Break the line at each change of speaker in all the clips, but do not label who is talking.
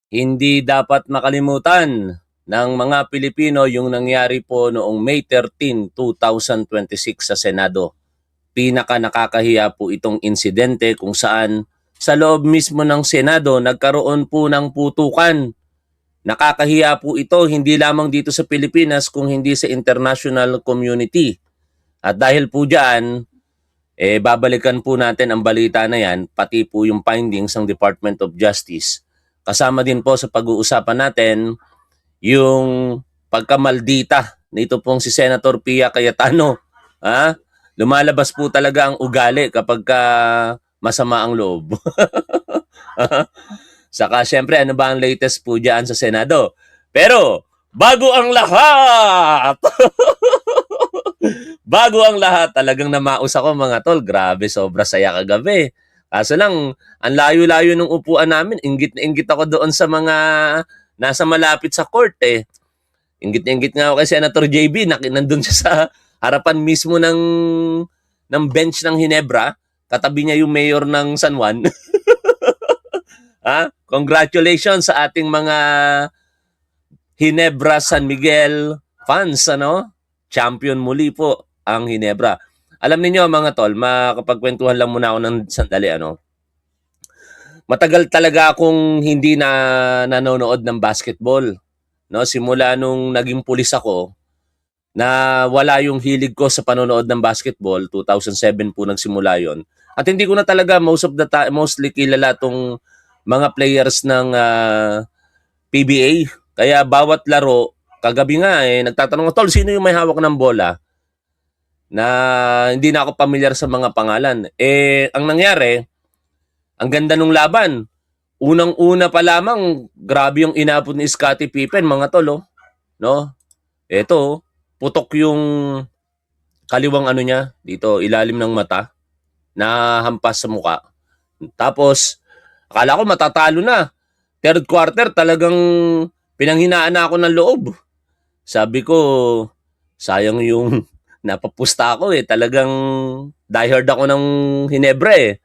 Hindi dapat makalimutan ng mga Pilipino yung nangyari po noong May 13, 2026 sa Senado. Pinaka nakakahiya po itong insidente kung saan sa loob mismo ng Senado nagkaroon po ng putukan. Nakakahiya po ito hindi lamang dito sa Pilipinas kung hindi sa international community. At dahil po dyan, babalikan po natin ang balita na yan, pati po yung findings ng Department of Justice. Kasama din po sa pag-uusapan natin yung pagkamaldita nito pong si Senator Pia Cayetano. Ha? Lumalabas po talaga ang ugali kapag masama ang loob. Saka syempre, ano ba ang latest po dyan sa Senado? Pero, bago ang lahat! Bago ang lahat, talagang namaus ako mga tol. Grabe, sobra saya kagabi. Kaso lang, ang layo-layo ng upuan namin. Inggit na inggit ako doon sa mga nasa malapit sa court eh. Inggit na inggit nga ako kay Senator JB. Nandun siya sa harapan mismo ng bench ng Hinebra. Katabi niya yung mayor ng San Juan. Ha? Congratulations sa ating mga Hinebra San Miguel fans, ano? Champion muli po ang Hinebra. Alam niyo mga tol, makapagkwentuhan lang muna ako ng sandali, ano? Matagal talaga akong hindi na nanonood ng basketball, no? Simula nung naging pulis ako, na wala yung hilig ko sa panonood ng basketball, 2007 po nagsimula yon. At hindi ko na talaga mostly kilala tong mga players ng PBA. Kaya bawat laro, kagabi nga nagtatanong ko, tol, sino yung may hawak ng bola? Na hindi na ako pamilyar sa mga pangalan. Ang nangyari, ang ganda nung laban. Unang-una pa lamang, grabe yung inabot ni Scottie Pippen, mga tol, oh. No? Ito, putok yung kaliwang ano niya, dito, ilalim ng mata, na hampas sa muka. Tapos, akala ko matatalo na. Third quarter, talagang pinanghinaan na ako ng loob. Sabi ko, sayang yung napapusta ako eh. Talagang diehard ako ng Hinebra eh.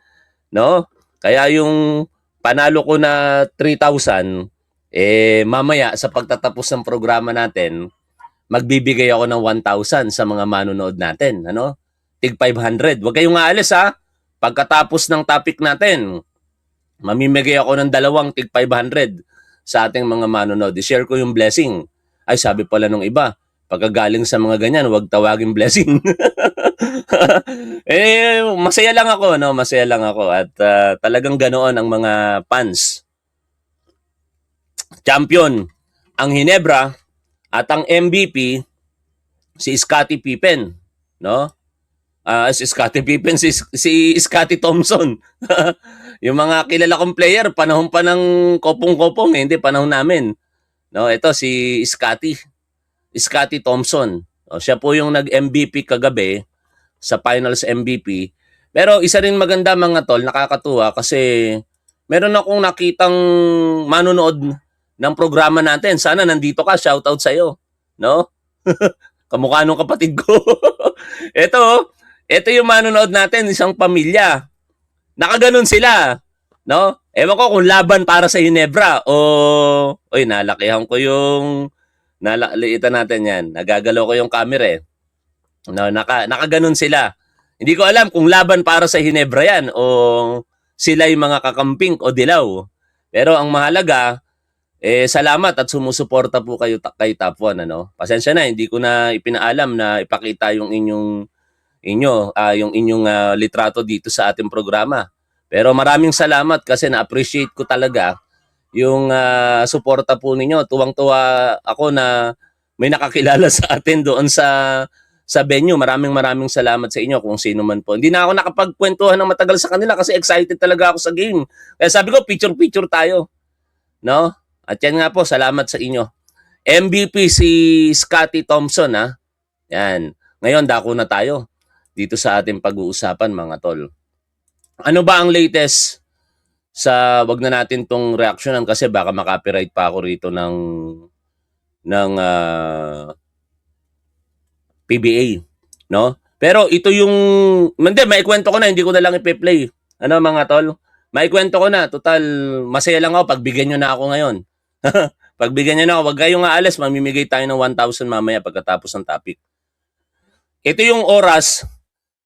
No? Kaya yung panalo ko na 3,000, mamaya sa pagtatapos ng programa natin, magbibigay ako ng 1,000 sa mga manonood natin. Ano? Tig 500. Huwag kayong aalis ha. Pagkatapos ng topic natin, mamimigay ako ng dalawang tig 500 sa ating mga manonood. I-share ko yung blessing. Ay, sabi pala nung iba, pagkagaling sa mga ganyan, huwag tawagin blessing. Masaya lang ako, no? Masaya lang ako. At talagang ganoon ang mga fans. Champion ang Hinebra at ang MVP si Scottie Pippen, no? Si Scottie Pippen, si Scottie Thompson. Yung mga kilala kong player, panahon pa ng kopong-kopong, hindi panahon namin. No, ito si Scottie Thompson. Siya po yung nag-MVP kagabi sa Finals MVP. Pero isa rin maganda mga tol, nakakatuwa kasi meron akong nakitang manonood ng programa natin. Sana nandito ka, shoutout sa iyo, no? Kamukha nung kapatid ko. ito yung manonood natin, isang pamilya. Nakaganon sila, no? Ewan ko kung laban para sa Hinebra o nalakihan ko yung naliitan natin yan. Nagagalaw ko yung camera eh. No, nakaganon sila. Hindi ko alam kung laban para sa Hinebra yan o sila yung mga kakamping o dilaw. Pero ang mahalaga, salamat at sumusuporta po kayo kay Top 1. Ano? Pasensya na, hindi ko na ipinaalam na ipakita yung inyong litrato dito sa ating programa. Pero maraming salamat kasi na-appreciate ko talaga yung suporta po ninyo. Tuwang-tuwa ako na may nakakilala sa atin doon sa venue. Maraming salamat sa inyo kung sino man po. Hindi na ako nakapagkwentuhan ng matagal sa kanila kasi excited talaga ako sa game. Kaya sabi ko, picture-picture tayo. No? At yan nga po, salamat sa inyo. MVP si Scottie Thompson, ha? Yan. Ngayon, dako na tayo dito sa ating pag-uusapan, mga tol. Ano ba ang latest wag na natin tong reaksyonan kasi baka makapiright pa ako rito ng PBA, no? Pero ito yung maikwento ko na, hindi ko na lang ipe-play. Ano mga tol? Maikwento ko na, total masaya lang ako pagbigyan niyo na ako ngayon. Pagbigyan niyo na ako, wag kayong aalis, mamimigay tayo ng 1,000 mamaya pagkatapos ng topic. Ito yung oras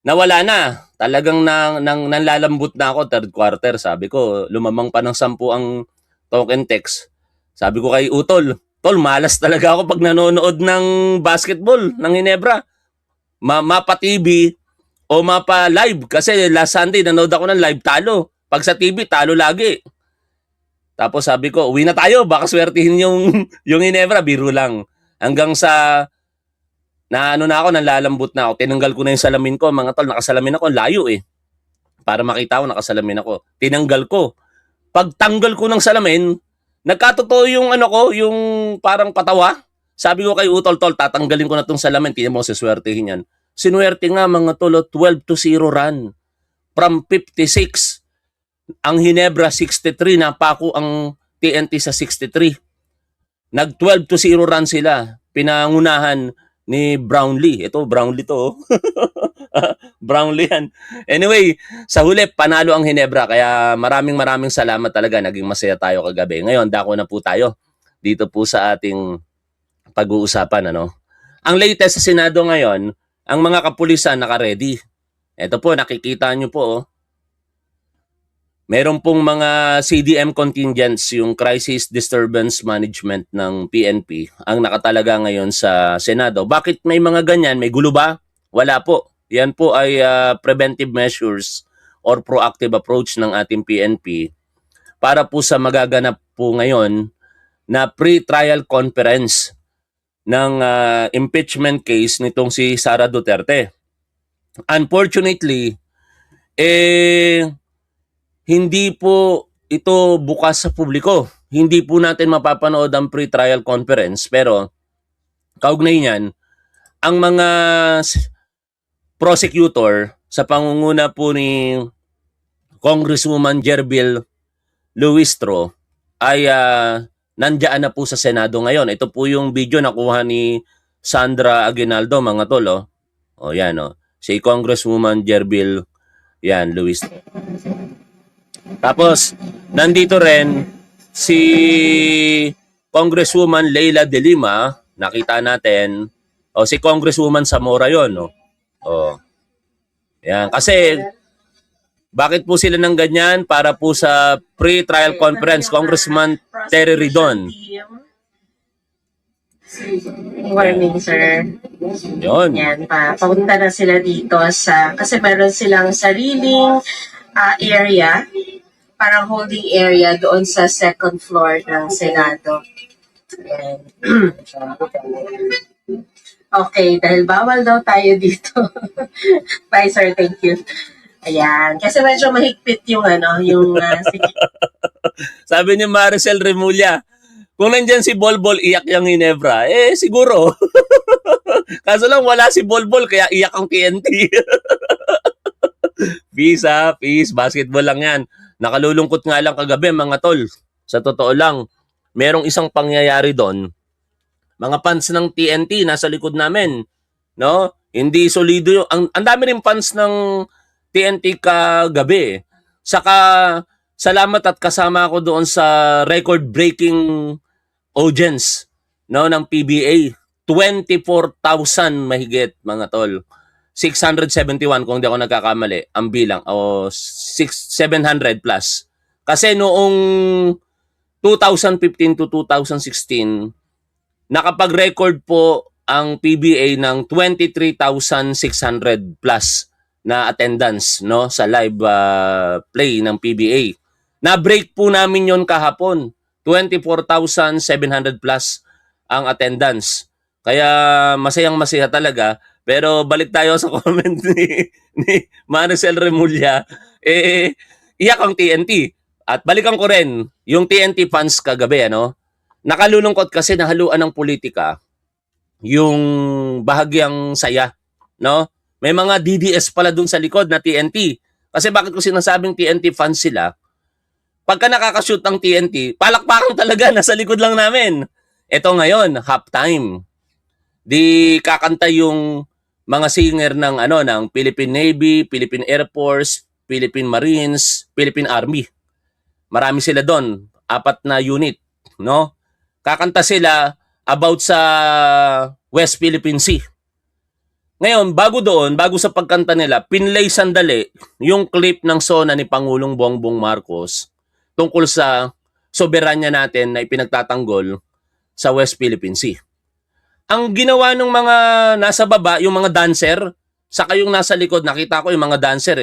na wala na. Talagang nanlalambot na ako, third quarter. Sabi ko, lumamang pa ng 10 ang token text. Sabi ko kay Utol, Tol, malas talaga ako pag nanonood ng basketball ng Ginebra. Mapa TV o mapa live. Kasi last Sunday, nanood ako ng live, talo. Pag sa TV, talo lagi. Tapos sabi ko, uwi na tayo, baka swertihin yung Ginebra, biro lang. Hanggang sa na ako, nanlalambot na ako. Tinanggal ko na yung salamin ko, mga tol, nakasalamin ako, layo eh. Para makita ko, nakasalamin ako. Tinanggal ko. Pagtanggal ko ng salamin, nagkatotoo yung yung parang patawa. Sabi ko kay Utol, Tol, tatanggalin ko na tong salamin, tiyan mo, siswertihin yan. Sinuwerte nga mga tol, 12-0 run. From 56. Ang Ginebra 63, napako ang TNT sa 63. Nag 12-0 run sila. Pinangunahan ni Brownlee. Ito, Brownlee to. Brownlee yan. Anyway, sa huli, panalo ang Ginebra. Kaya maraming salamat talaga. Naging masaya tayo kagabi. Ngayon, dako na po tayo dito po sa ating pag-uusapan. Ang latest sa Senado ngayon, ang mga kapulisan naka-ready. Ito po, nakikita nyo po. Meron pong mga CDM contingents, yung Crisis Disturbance Management ng PNP, ang nakatalaga ngayon sa Senado. Bakit may mga ganyan? May gulo ba? Wala po. Yan po ay preventive measures or proactive approach ng ating PNP para po sa magaganap po ngayon na pre-trial conference ng impeachment case nitong si Sara Duterte. Unfortunately, hindi po ito bukas sa publiko. Hindi po natin mapapanood ang pre-trial conference, pero kaugnay niyan, ang mga prosecutor sa pangunguna po ni Congresswoman Jerbil Luistro ay nandiyan na po sa Senado ngayon. Ito po yung video nakuha ni Sandra Aguinaldo, mga tol. O yan, si Congresswoman Jerbil Luistro. Tapos, nandito rin si Congresswoman Leila de Lima, nakita natin, si Congresswoman Zamora yon, no? Yan. Kasi, bakit po sila nang ganyan? Para po sa pre-trial conference, Congressman Terry Ridon.
Morning, sir.
Yun.
Yan, papunta na sila dito kasi meron silang sariling area, parang holding area doon sa second floor ng Senado. Okay, dahil bawal daw tayo dito. Bye, sir. Thank you. Ayan. Kasi medyo mahigpit yung
Sabi ni Maricel Remulla, kung nandyan si Bolbol, iyak yung Ginebra. Siguro. Kaso lang wala si Bolbol, kaya iyak ang TNT. Peace. Basketball lang yan. Nakalulungkot nga lang kagabi, mga tol. Sa totoo lang, merong isang pangyayari doon. Mga fans ng TNT nasa likod namin. No? Hindi solido yung... Ang dami rin fans ng TNT kagabi. Saka, salamat at kasama ako doon sa record-breaking audience, no, ng PBA. 24,000 mahigit, mga tol. 671 kung di ako nagkakamali ang bilang, o 700 plus. Kasi noong 2015 to 2016, nakapag-record po ang PBA ng 23,600 plus na attendance, no, sa live play ng PBA. Na-break po namin yon kahapon. 24,700 plus ang attendance. Kaya masayang-masaya talaga. Pero balik tayo sa comment ni Maricel Remulla. Iyak ang TNT. At balikan ko rin yung TNT fans kagabi. Nakalulungkot kasi nahaluan ng politika yung bahagyang saya. No? May mga DDS pala dun sa likod na TNT. Kasi bakit ko sinasabing TNT fans sila? Pagka nakakashoot ng TNT, palakpakan talaga, nasa likod lang namin. Ito ngayon, halftime. Di kakanta yung mga singer ng Philippine Navy, Philippine Air Force, Philippine Marines, Philippine Army. Marami sila doon, 4 na unit, no? kakanta sila about sa West Philippine Sea. Ngayon, bago sa pagkanta nila, pinlay sandali yung clip ng SONA ni Pangulong Bongbong Marcos tungkol sa soberanya natin na ipinagtatanggol sa West Philippine Sea. Ang ginawa ng mga nasa baba, yung mga dancer, saka yung nasa likod, nakita ko yung mga dancer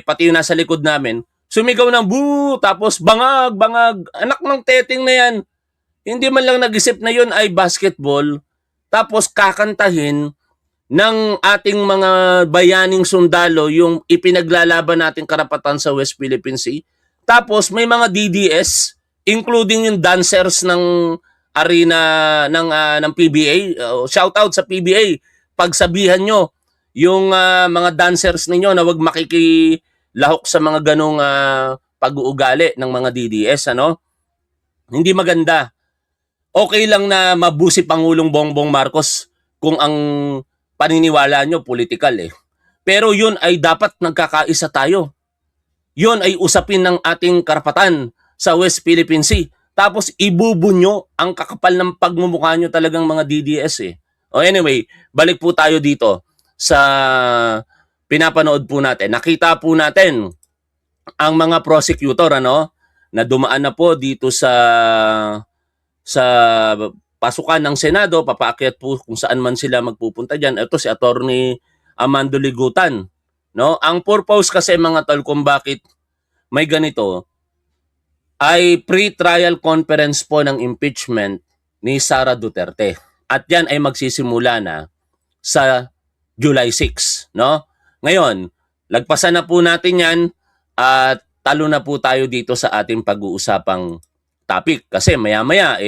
pati yung nasa likod namin, sumigaw ng boo, tapos bangag, bangag, anak ng teting na yan. Hindi man lang nag-isip na yun ay basketball, tapos kakantahin ng ating mga bayaning sundalo yung ipinaglalaban nating karapatan sa West Philippine Sea. Tapos may mga DDS, including yung dancers ng arena ng PBA. Shout out sa PBA. Pagsabihan nyo yung mga dancers ninyo na wag makikilahok sa mga ganong pag-uugali ng mga DDS. Hindi maganda. Okay lang na mabusi Pangulong Bongbong Marcos kung ang paniniwala nyo political Pero yun ay dapat nagkakaisa tayo. Yun ay usapin ng ating karapatan sa West Philippine Sea. Tapos ibubunyo ang kakapal ng pagmumukha nyo talagang mga DDS Anyway, balik po tayo dito sa pinapanood po natin. Nakita po natin ang mga prosecutor na dumaan na po dito sa pasukan ng Senado, papaakyat po kung saan man sila magpupunta diyan. Ito si Attorney Amando Ligutan, Ang purpose kasi mga tol kung bakit may ganito ay pre-trial conference po ng impeachment ni Sara Duterte. At yan ay magsisimula na sa July 6, Ngayon, lagpasan na po natin yan at talo na po tayo dito sa ating pag-uusapang topic. Kasi maya-maya,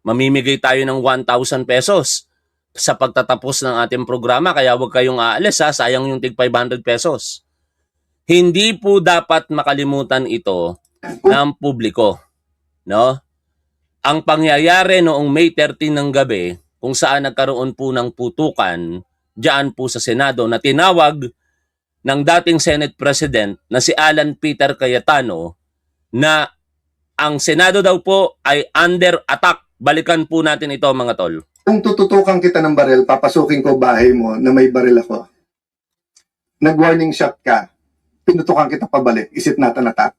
mamimigay tayo ng 1,000 pesos sa pagtatapos ng ating programa. Kaya huwag kayong aalis sayang yung tig 500 pesos. Hindi po dapat makalimutan ito ng publiko. Ang pangyayari noong May 13 ng gabi, kung saan nagkaroon po ng putukan diyan po sa Senado na tinawag ng dating Senate President na si Alan Peter Cayetano na ang Senado daw po ay under attack. Balikan po natin ito mga tol.
Kung tututukan kita ng baril, papasukin ko bahay mo na may baril ako. Nag-warning shot ka, pinutukan kita pabalik. Is it not an attack?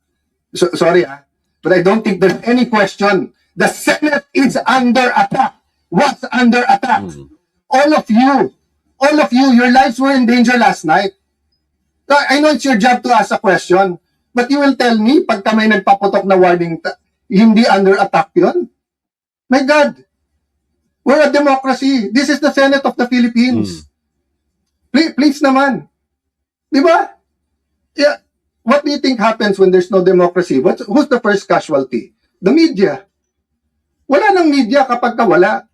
Sorry but I don't think there's any question. The Senate is under attack. Was under attack. All of you, your lives were in danger last night. So, I know it's your job to ask a question, but you will tell me, pagka may nagpaputok na warning, hindi under attack yun? My God, we're a democracy. This is the Senate of the Philippines. Please naman. Di ba? Yeah. What do you think happens when there's no democracy? Who's the first casualty? The media. Wala ng media kapag wala.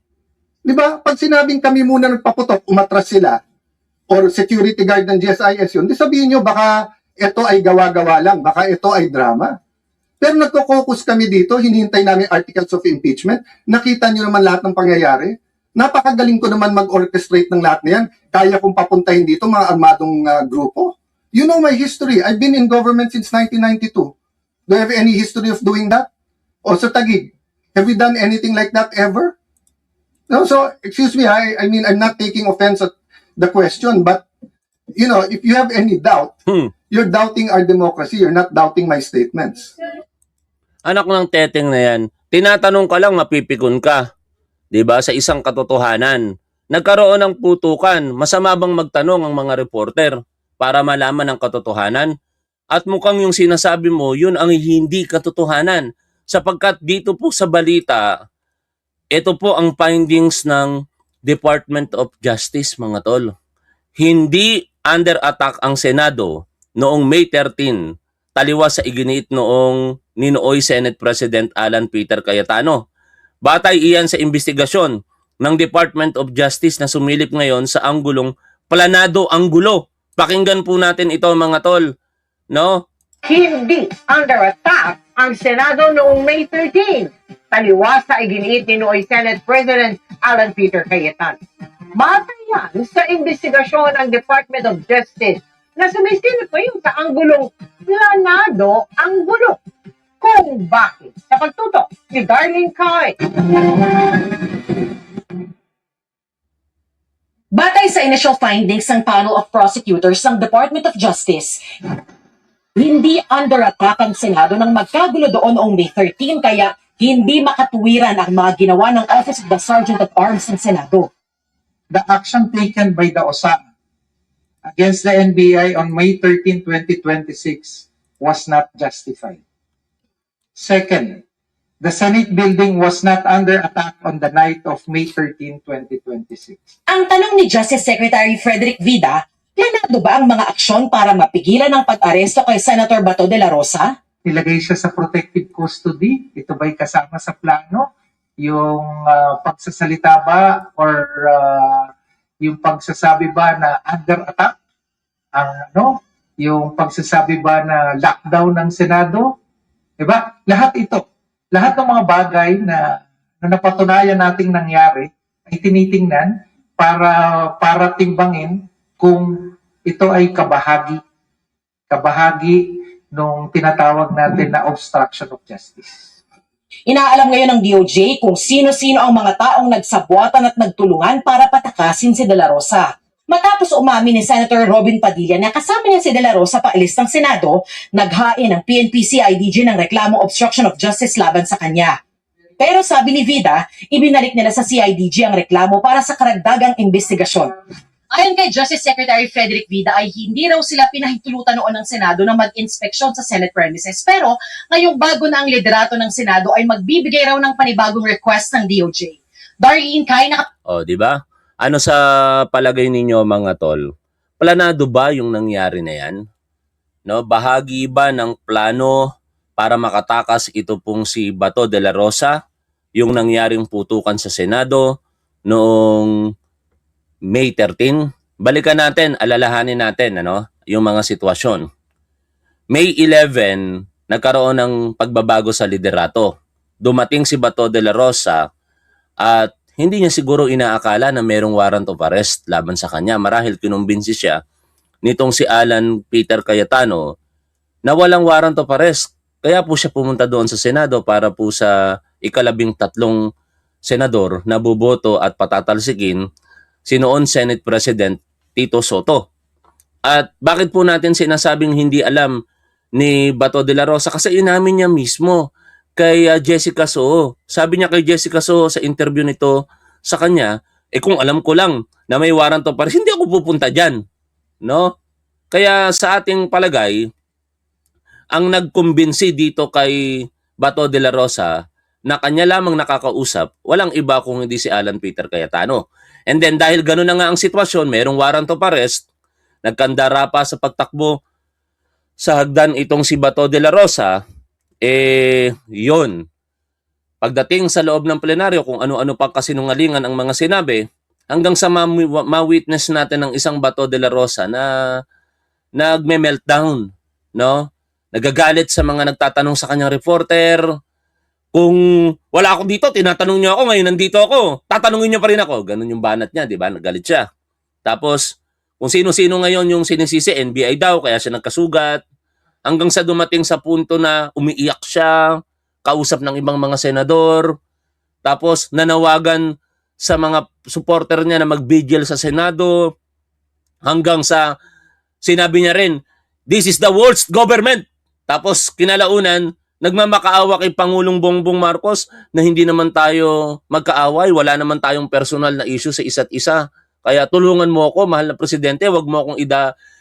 Di ba? Pag sinabing kami muna nagpaputok, umatras sila, or security guard ng GSIS yun, di sabihin nyo baka ito ay gawa-gawa lang, baka ito ay drama. Pero nagko-focus kami dito, hinihintay namin articles of impeachment, nakita nyo naman lahat ng pangyayari. Napakagaling ko naman mag-orchestrate ng lahat na yan. Kaya kong papuntahin dito mga armadong grupo. You know my history. I've been in government since 1992. Do you have any history of doing that? O sa Taguig, have we done anything like that ever? No, so, excuse me, I mean, I'm not taking offense at the question, but, if you have any doubt, you're doubting our democracy, you're not doubting my statements.
Anak ng teteng na yan, tinatanong ka lang, mapipikon ka. 'Di ba? Sa isang katotohanan. Nagkaroon ng putukan, masama bang magtanong ang mga reporter para malaman ang katotohanan? At mukhang yung sinasabi mo, yun ang hindi katotohanan. Sapagkat dito po sa balita, ito po ang findings ng Department of Justice, mga tol. Hindi under attack ang Senado noong May 13, taliwas sa iginiit noong Ninooy Senate President Alan Peter Cayetano. Batay iyan sa investigasyon ng Department of Justice na sumilip ngayon sa anggulong planado anggulo. Pakinggan po natin ito mga tol.
Hindi under attack ang Senado noong May 13, taliwas sa iginiit ni Nooy Senate President Alan Peter Cayetano. Batay yan sa investigasyon ng Department of Justice na sumisilip ngayon sa anggulong planado anggulo. kung bakit sa pagtutok ni Darlene Coy.
Batay sa initial findings ng panel of prosecutors ng Department of Justice, hindi under attack ang Senado nang magkagulo doon noong May 13 kaya hindi makatuwiran ang mga ginawa ng Office of the Sergeant at Arms ng Senado.
The action taken by the OSA against the NBI on May 13, 2026 was not justified. Second, the Senate building was not under attack on the night of May 13, 2026.
Ang tanong ni Justice Secretary Frederick Vida, planado ba ang mga aksyon para mapigilan ang pag-aresto kay Senator Bato de la Rosa?
Nilagay siya sa protective custody. Ito ba'y kasama sa plano? Yung pagsasalita ba or yung pagsasabi ba na under attack? Ang yung pagsasabi ba na lockdown ng Senado? Diba? Lahat ito. Lahat ng mga bagay na napatunayan nating nangyari ay tinitingnan para timbangin kung ito ay kabahagi nung tinatawag natin na obstruction of justice.
Inaalam ngayon ng DOJ kung sino-sino ang mga taong nagsabwatan at nagtulungan para patakasin si De La Rosa. Matapos umamin ni Senator Robin Padilla na kasama niya si De La Rosa paalis ng Senado, naghain ang PNP-CIDG ng reklamong obstruction of justice laban sa kanya. Pero sabi ni Vida, ibinalik nila sa CIDG ang reklamo para sa karagdagang investigasyon. Ayon kay Justice Secretary Frederick Vida ay hindi raw sila pinahintulutan noon ng Senado na mag-inspeksyon sa Senate premises. Pero ngayong bago na ang liderato ng Senado ay magbibigay raw ng panibagong request ng DOJ. Darlene Coy,
O, di ba? Ano sa palagay ninyo mga tol? Planado ba yung nangyari na yan? No, bahagi ba ng plano para makatakas ito pong si Bato de la Rosa, yung nangyaring putukan sa Senado noong May 13? Balikan natin, alalahanin natin yung mga sitwasyon. May 11, nagkaroon ng pagbabago sa liderato. Dumating si Bato de la Rosa at hindi niya siguro inaakala na merong warrant of arrest laban sa kanya. Marahil kinumbinsi siya nitong si Alan Peter Cayetano na walang warrant of arrest. Kaya po siya pumunta doon sa Senado para po sa ika-13 senador na buboto at patatalsikin si noon Senate President Tito Soto. At bakit po natin sinasabing hindi alam ni Bato de la Rosa? Kasi inamin niya mismo kay Jessica Soho. Sabi niya kay Jessica Soho sa interview nito sa kanya, kung alam ko lang na may warrant of arrest, hindi ako pupunta dyan. No? Kaya sa ating palagay, ang nagkumbinsi dito kay Bato de la Rosa na kanya lamang nakakausap, walang iba kung hindi si Alan Peter Cayetano. And then dahil gano'n na nga ang sitwasyon, mayroong warrant of arrest, nagkandara pa sa pagtakbo sa hagdan itong si Bato de la Rosa, yun. Pagdating sa loob ng plenaryo, kung ano-ano pang kasinungalingan ang mga sinabi, hanggang sa ma-witness natin ng isang Bato de la Rosa na nagme-meltdown, no? Nagagalit sa mga nagtatanong sa kanyang reporter. Kung wala ako dito, tinatanong niyo ako, ngayon nandito ako, tatanungin niyo pa rin ako. Ganun yung banat niya, di ba? Nagalit siya. Tapos, kung sino-sino ngayon yung sinisisi, NBI daw, kaya siya nagkasugat. Hanggang sa dumating sa punto na umiiyak siya, kausap ng ibang mga senador, tapos nanawagan sa mga supporter niya na mag-vigil sa Senado, hanggang sa sinabi niya rin, this is the worst government. Tapos kinalaunan, nagmamakaawa kay Pangulong Bongbong Marcos na hindi naman tayo magkaaway, wala naman tayong personal na issue sa isa't isa. Kaya tulungan mo ako, mahal na presidente, wag mo akong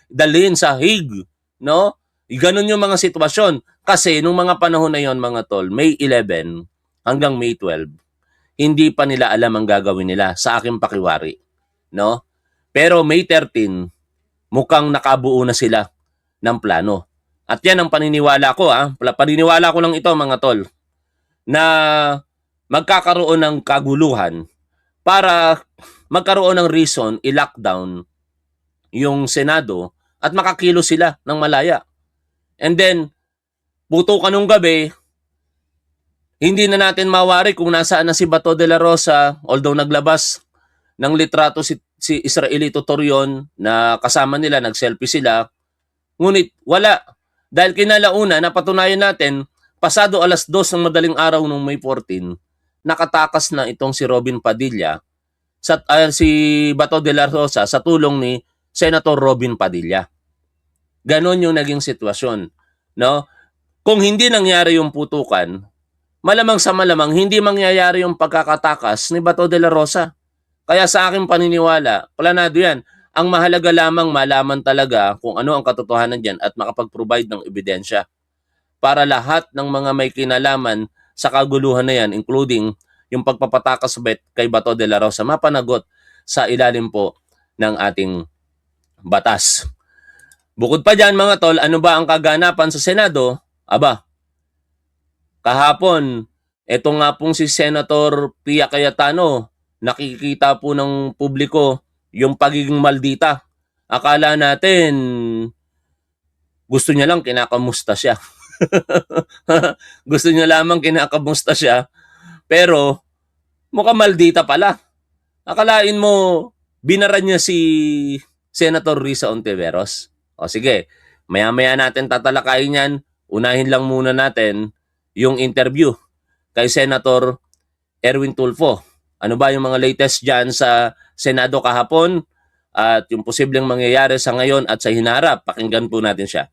dalhin sa Hague, no? Ganon yung mga sitwasyon. Kasi nung mga panahon na yon mga tol, May 11 hanggang May 12, hindi pa nila alam ang gagawin nila sa aking pakiwari. No? Pero May 13, mukhang nakabuo na sila ng plano. At yan ang paniniwala ko. Paniniwala ko lang ito mga tol, na magkakaroon ng kaguluhan para magkaroon ng reason i-lockdown yung Senado at makakilos sila ng malaya. And then, putukan nung gabi, hindi na natin mawari kung nasaan na si Bato de la Rosa, although naglabas ng litrato si Israelito Torion na kasama nila, nag-selfie sila. Ngunit wala. Dahil kinalauna, napatunayan natin, pasado 2:00 ng madaling araw nung May 14, nakatakas na itong si Robin Padilla si Bato de la Rosa sa tulong ni Senator Robin Padilla. Ganon yung naging sitwasyon, no? Kung hindi nangyari yung putukan, malamang sa malamang hindi mangyayari yung pagkakatakas ni Bato de la Rosa. Kaya sa aking paniniwala, planado yan. Ang mahalaga lamang malaman talaga kung ano ang katotohanan dyan at makapag-provide ng ebidensya para lahat ng mga may kinalaman sa kaguluhan na yan, including yung pagpapatakas kay Bato de la Rosa, mapanagot sa ilalim po ng ating batas. Bukod pa dyan mga tol, ano ba ang kaganapan sa Senado? Aba, kahapon, eto nga pong si Senator Pia Cayetano, nakikita po ng publiko yung pagiging maldita. Akala natin, gusto niya lang kinakamusta siya. Gusto niya lamang kinakamusta siya, pero mukhang maldita pala. Akalain mo, binaran niya si Senator Risa Ontiveros. O sige, maya-maya natin tatalakayin yan. Unahin lang muna natin yung interview kay Senator Erwin Tulfo. Ano ba yung mga latest dyan sa Senado kahapon at yung posibleng mangyayari sa ngayon at sa hinarap? Pakinggan po natin siya.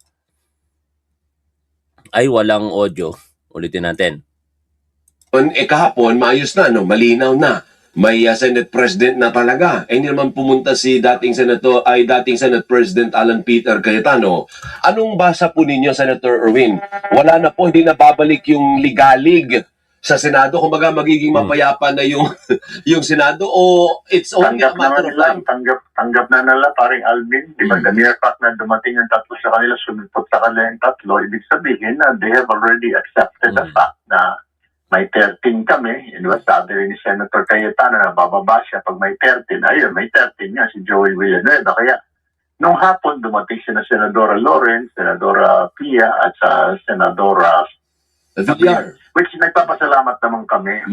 Ay, walang audio. Ulitin natin.
Kahapon, maayos na, no? Malinaw na. May Senate President na talaga. Hindi naman pumunta si dating Senate President Alan Peter Cayetano. Anong basa po ninyo, Senator Erwin? Wala na po, hindi na babalik yung ligalig sa Senado. Kumbaga, magiging mapayapa na yung, yung Senado o it's only a matter of time?
Tanggap na nila, paring Alvin. Di ba, the mere fact na dumating yung tatlo sa kanila, sumipot sa kanila yung tatlo, ibig sabihin na they have already accepted the fact na may 13 kami. Diba, sabi rin ni Senator Cayetano na bababa siya pag may 13. Ayun, may 13 nga si Joey Villanueva. Kaya, nung hapon, dumating si na Senadora Lawrence, Senadora Pia, at sa Senadora
Villar.
Which nagpapasalamat naman kami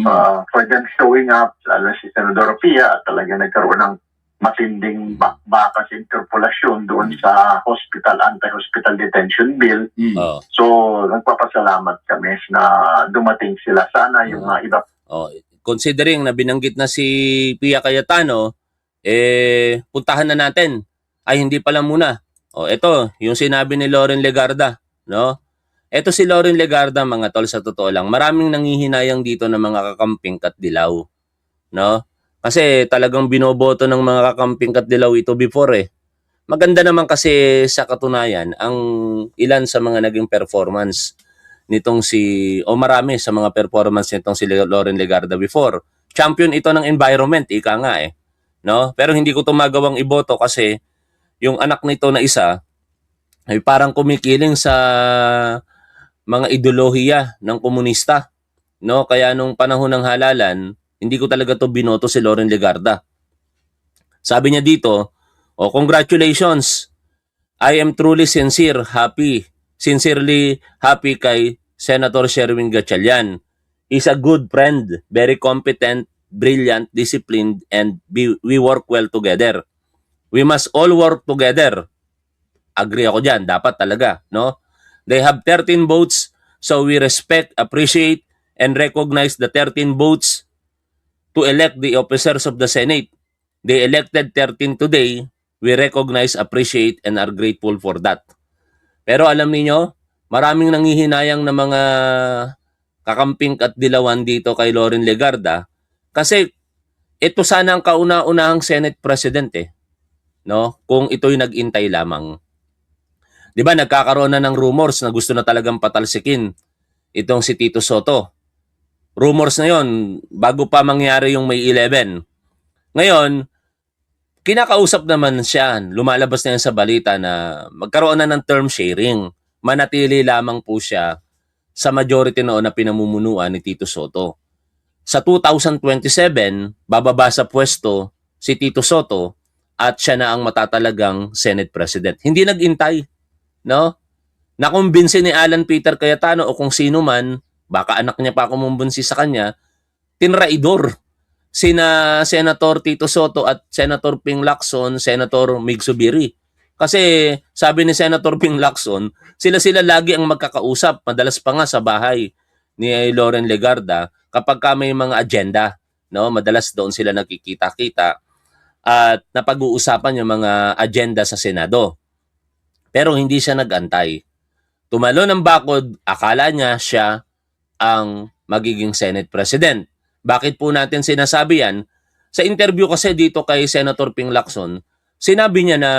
for them showing up, lalo si Senadora Pia, at talaga nagkaroon ng matinding bakbakas interpolasyon doon sa anti-hospital detention bill.
Oh.
So, nagpapasalamat kami na dumating sila. Sana yung mga iba.
Oh, considering na binanggit na si Pia Cayetano, puntahan na natin. Ay, hindi pala muna. Oh, ito, yung sinabi ni Loren Legarda, no? Ito si Loren Legarda, mga tol, sa totoo lang. Maraming nanghihinayang dito ng mga kakamping Katdilaw, no? Kasi talagang binoboto ng mga kakamping Katdilaw ito before eh. Maganda naman kasi sa katunayan ang ilan sa mga naging performance nitong marami sa mga performance nitong si Loren Legarda before. Champion ito ng environment, ika nga eh. No? Pero hindi ko tumagawang iboto kasi yung anak nito na isa ay parang kumikiling sa mga ideolohiya ng komunista. No? Kaya nung panahon ng halalan, hindi ko talaga to binoto si Loren Legarda. Sabi niya dito, congratulations. I am truly sincerely happy kay Senator Sherwin Gatchalian. He's a good friend, very competent, brilliant, disciplined, and we work well together. We must all work together. Agree ako dyan, dapat talaga, no? They have 13 votes, so we respect, appreciate, and recognize the 13 votes to elect the officers of the Senate. They elected 13 today. We recognize, appreciate, and are grateful for that. Pero alam niyo, maraming nanghihinayang na mga kakamping at dilawan dito kay Loren Legarda kasi ito sana ang kauna-unahang Senate President eh. No? Kung ito'y nag-intay lamang. Di ba nagkakaroon na ng rumors na gusto na talagang patalsikin itong si Tito Soto. Rumors na yon bago pa mangyari yung May 11. Ngayon, kinakausap naman siya, lumalabas na yan sa balita na magkaroon na ng term sharing. Manatili lamang po siya sa majority noon na pinamumunuan ni Tito Soto. Sa 2027, bababa sa pwesto si Tito Soto at siya na ang matatalagang Senate President. Hindi nag-intay, no? Nakumbinsi ni Alan Peter Cayetano o kung sino man, baka anak niya pa kumumbunsi sa kanya, tinraidor sina Senator Tito Soto at Senator Ping Lacson, Senator Mig Zubiri. Kasi sabi ni Senator Ping Lacson, sila lagi ang magkakausap, madalas pa nga sa bahay ni Loren Legarda kapag ka may mga agenda, no? Madalas doon sila nakikita-kita at napag-uusapan yung mga agenda sa Senado. Pero hindi siya nag-antay. Tumalo ng bakod, akala niya siya ang magiging Senate President. Bakit po natin sinasabi yan? Sa interview kasi dito kay Senator Ping Lacson, sinabi niya na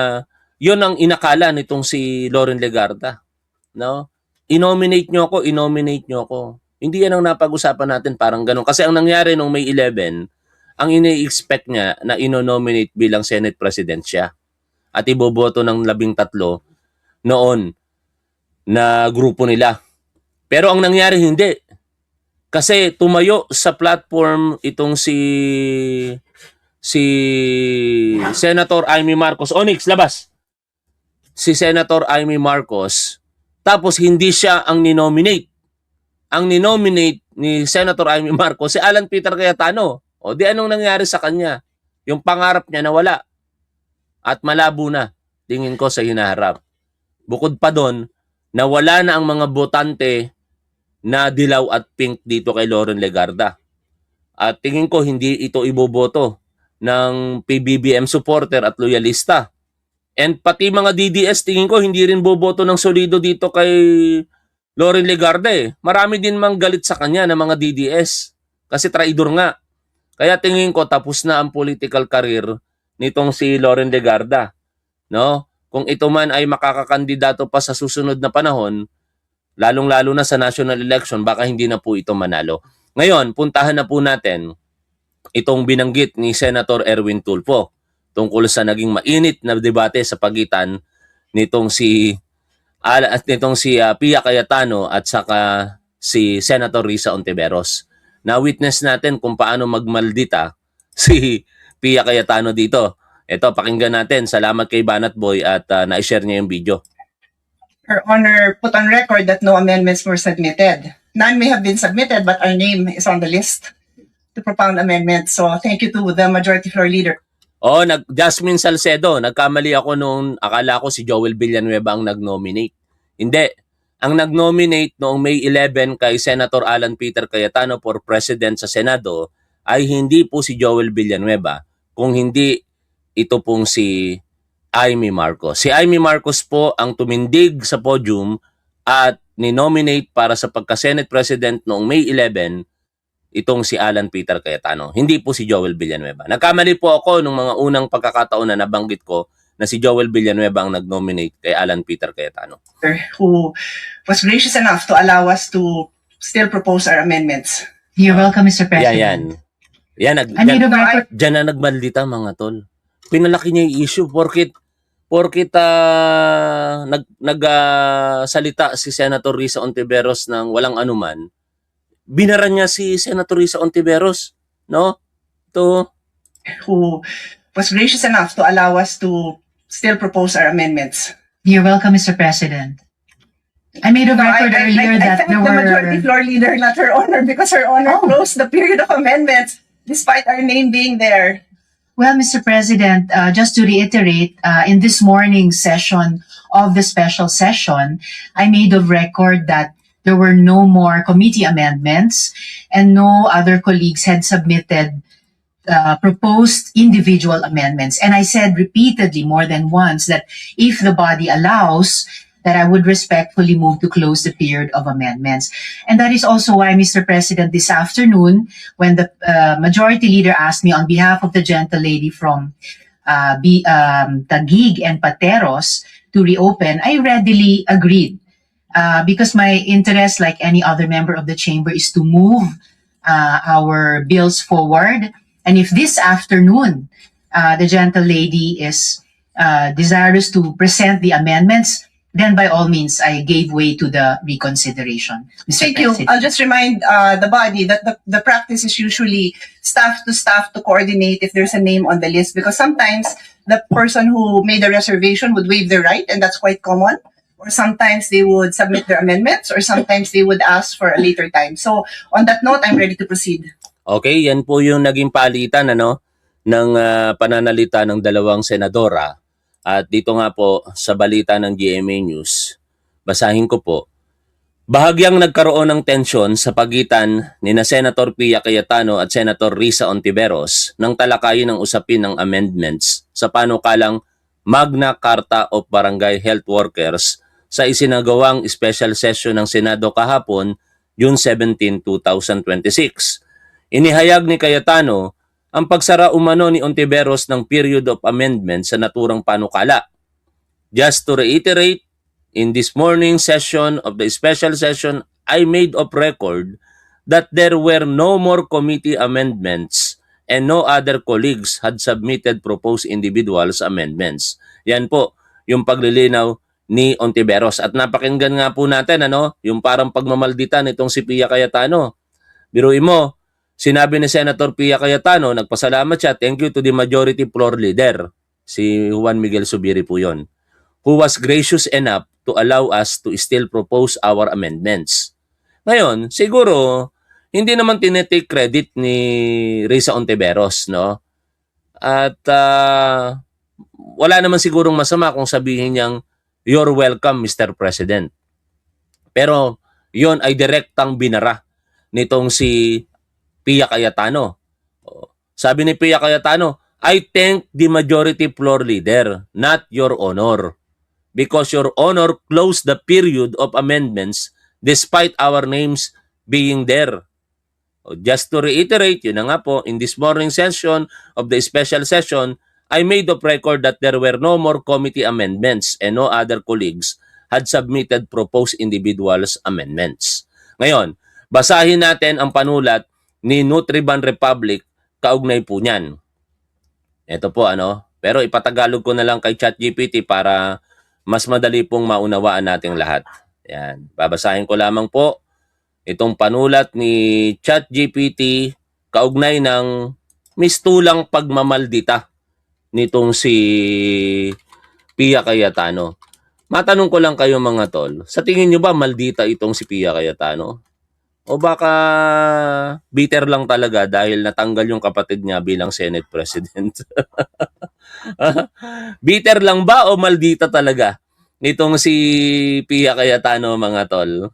yun ang inakala nitong si Loren Legarda. No? I-nominate niyo ako. Hindi yan ang napag-usapan natin, parang ganun. Kasi ang nangyari nung May 11, ang ini-expect niya na ino-nominate bilang Senate President siya. At iboboto ng 13 noon na grupo nila. Pero ang nangyari hindi. Kasi tumayo sa platform itong si Senator Amy Marcos. Onyx, labas! Si Senator Amy Marcos, tapos hindi siya ang ninominate. Ang ninominate ni Senator Amy Marcos si Alan Peter Cayetano. O di anong nangyari sa kanya? Yung pangarap niya nawala. At malabo na, tingin ko sa hinaharap. Bukod pa doon, nawala na ang mga botante na dilaw at pink dito kay Loren Legarda. At tingin ko hindi ito iboboto ng PBBM supporter at loyalista. And pati mga DDS, tingin ko hindi rin boboto ng solido dito kay Loren Legarda eh. Marami din mang galit sa kanya ng mga DDS. Kasi traidor nga. Kaya tingin ko tapos na ang political career nitong si Loren Legarda. No? Kung ito man ay makakakandidato pa sa susunod na panahon, lalong-lalo na sa national election, baka hindi na po ito manalo. Ngayon, puntahan na po natin itong binanggit ni Senator Erwin Tulfo tungkol sa naging mainit na debate sa pagitan nitong si Pia Cayetano at saka si Senator Risa Ontiveros. Na-witness natin kung paano magmaldita si Pia Cayetano dito. Ito, pakinggan natin. Salamat kay Banat Boy at na-share niya yung video.
Her Honor put on record that no amendments were submitted. None may have been submitted, but our name is on the list to propound amendments. So thank you to the Majority Floor Leader.
Oh, Jasmine Salcedo, nagkamali ako nung akala ko si Joel Villanueva ang nag-nominate. Hindi. Ang nag-nominate noong May 11 kay Senator Alan Peter Cayetano for President sa Senado ay hindi po si Joel Villanueva, kung hindi ito pong si Amy Marcos. Si Amy Marcos po ang tumindig sa podium at ni-nominate para sa pagka-Senate President noong May 11 itong si Alan Peter Cayetano. Hindi po si Joel Villanueva. Nagkamali po ako nung mga unang pagkakataon na nabanggit ko na si Joel Villanueva ang nag-nominate kay Alan Peter Cayetano.
Who was gracious enough to allow us to still propose our amendments.
You're welcome, Mr. President.
Yan,
I need a record.
dyan na nagmaldita mga tol. Pinalaki niya yung issue porkit nagsalita si Senator Risa Ontiveros ng walang anuman, binara niya si Senator Risa Ontiveros, no?
Who was gracious enough to allow us to still propose our amendments.
You're welcome, Mr. President. I made a record earlier that
thank
there
the Majority
were...
Floor Leader, not Her Honor, because Her Honor closed the period of amendments despite our name being there.
Well, Mr. President, just to reiterate, in this morning's session of the special session, I made a record that there were no more committee amendments and no other colleagues had submitted proposed individual amendments. And I said repeatedly more than once that if the body allows, that I would respectfully move to close the period of amendments. And that is also why, Mr. President, this afternoon, when the Majority Leader asked me on behalf of the gentlelady from Taguig and Pateros to reopen, I readily agreed. Because my interest, like any other member of the chamber, is to move our bills forward. And if this afternoon, the gentlelady is desirous to present the amendments, then by all means, I gave way to the reconsideration. Mr.
Thank you.
President.
I'll just remind the body that the practice is usually staff to coordinate if there's a name on the list, because sometimes the person who made the reservation would waive their right, and that's quite common. Or sometimes they would submit their amendments, or sometimes they would ask for a later time. So on that note, I'm ready to proceed.
Okay, yan po yung naging palitan ng pananalita ng dalawang senadora. At dito nga po sa balita ng GMA News, basahin ko po. Bahagyang nagkaroon ng tensyon sa pagitan ni na Senator Pia Cayetano at Senator Risa Ontiveros nang talakayin ng usapin ng amendments sa panukalang Magna Carta of Barangay Health Workers sa isinagawang special session ng Senado kahapon, June 17, 2026. Inihayag ni Cayetano ang pagsara umano ni Ontiveros ng period of amendment sa naturang panukala. Just to reiterate, in this morning session of the special session, I made of record that there were no more committee amendments and no other colleagues had submitted proposed individuals amendments. Yan po yung paglilinaw ni Ontiveros. At napakinggan nga po natin yung parang pagmamalditan itong si Pia Cayetano. Biruin mo, sinabi ni Senator Pia Cayetano, nagpasalamat siya, thank you to the majority floor leader, si Juan Miguel Zubiri po yun, who was gracious enough to allow us to still propose our amendments. Ngayon, siguro, hindi naman tinitake credit ni Risa Ontiveros, no? At wala naman sigurong masama kung sabihin niyang, you're welcome, Mr. President. Pero, yon ay direktang binara nitong si Pia Cayetano. Sabi ni Pia Cayetano, I thank the majority floor leader, not your honor. Because your honor closed the period of amendments despite our names being there. Just to reiterate, yun na nga po, in this morning session of the special session, I made of record that there were no more committee amendments and no other colleagues had submitted proposed individuals amendments. Ngayon, basahin natin ang panulat ni Nutriban Republic kaugnay po niyan. Ito po pero ipatagalog ko na lang kay ChatGPT para mas madali pong maunawaan nating lahat. Yan. Babasahin ko lamang po itong panulat ni ChatGPT kaugnay ng mistulang pagmamaldita nitong si Pia Cayetano. Matanong ko lang kayo mga tol, sa tingin nyo ba maldita itong si Pia Cayetano? O baka bitter lang talaga dahil natanggal yung kapatid niya bilang Senate President? Bitter lang ba o maldita talaga nitong si Pia Cayetano mga tol?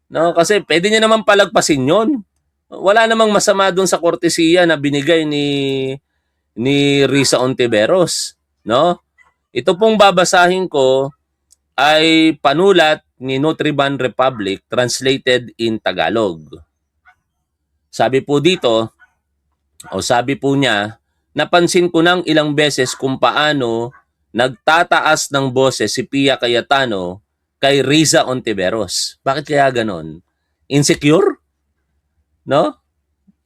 No, kasi pwede niya naman palagpasin yon. Wala namang masama doon sa kortesiya na binigay ni Risa Ontiveros, no? Ito pong babasahin ko ay panulat ni Nutriban Republic translated in Tagalog. Sabi po dito, sabi po niya, napansin ko nang ilang beses kung paano nagtataas ng boses si Pia Cayetano kay Risa Ontiveros. Bakit kaya ganon? Insecure? No?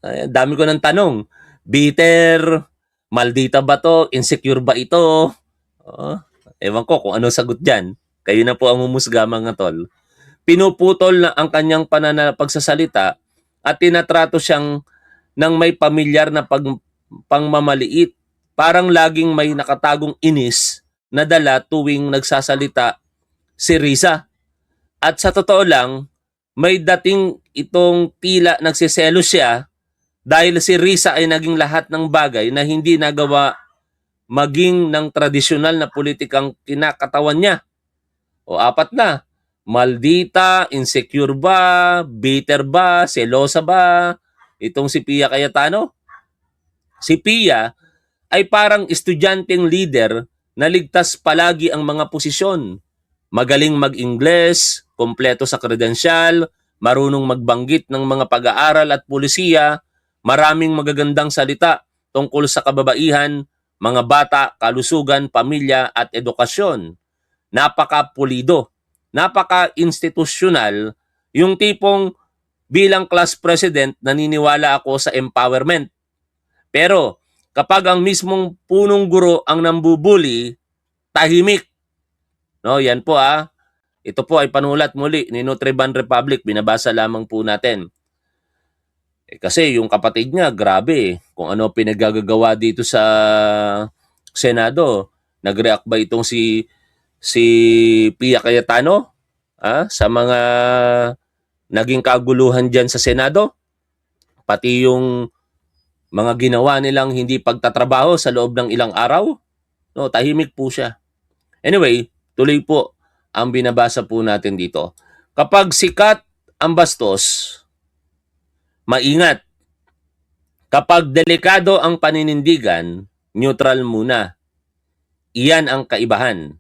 Dami ko ng tanong. Bitter? Maldita ba to? Insecure ba ito? Ewan ko kung ano sagot dyan. Kayo na po ang humusga mga tol. Pinuputol na ang kanyang pagsasalita at tinatrato siyang ng may pamilyar na pangmamaliit. Parang laging may nakatagong inis na dala tuwing nagsasalita si Risa. At sa totoo lang, may dating itong tila nagsiselo siya dahil si Risa ay naging lahat ng bagay na hindi nagawa maging ng tradisyonal na politikang kinakatawan niya. O apat na, maldita, insecure ba, bitter ba, selosa ba, itong si Pia Cayetano? Si Pia ay parang estudyanteng leader na ligtas palagi ang mga posisyon. Magaling mag-Ingles, kompleto sa kredensyal, marunong magbanggit ng mga pag-aaral at pulisiya, maraming magagandang salita tungkol sa kababaihan, mga bata, kalusugan, pamilya at edukasyon. Napaka-pulido, napaka-institusyonal, yung tipong bilang class president naniniwala ako sa empowerment. Pero kapag ang mismong punong guro ang nambubuli, tahimik. No, yan po Ito po ay panulat muli ni Nutriban Republic, binabasa lamang po natin. Kasi yung kapatid niya, grabe kung ano pinagagagawa dito sa Senado. Nag-react ba itong si Pia Cayetano sa mga naging kaguluhan dyan sa Senado? Pati yung mga ginawa nilang hindi pagtatrabaho sa loob ng ilang araw? No, tahimik po siya. Anyway, tuloy po ang binabasa po natin dito. Kapag sikat ang bastos, maingat. Kapag delikado ang paninindigan, neutral muna. Iyan ang kaibahan.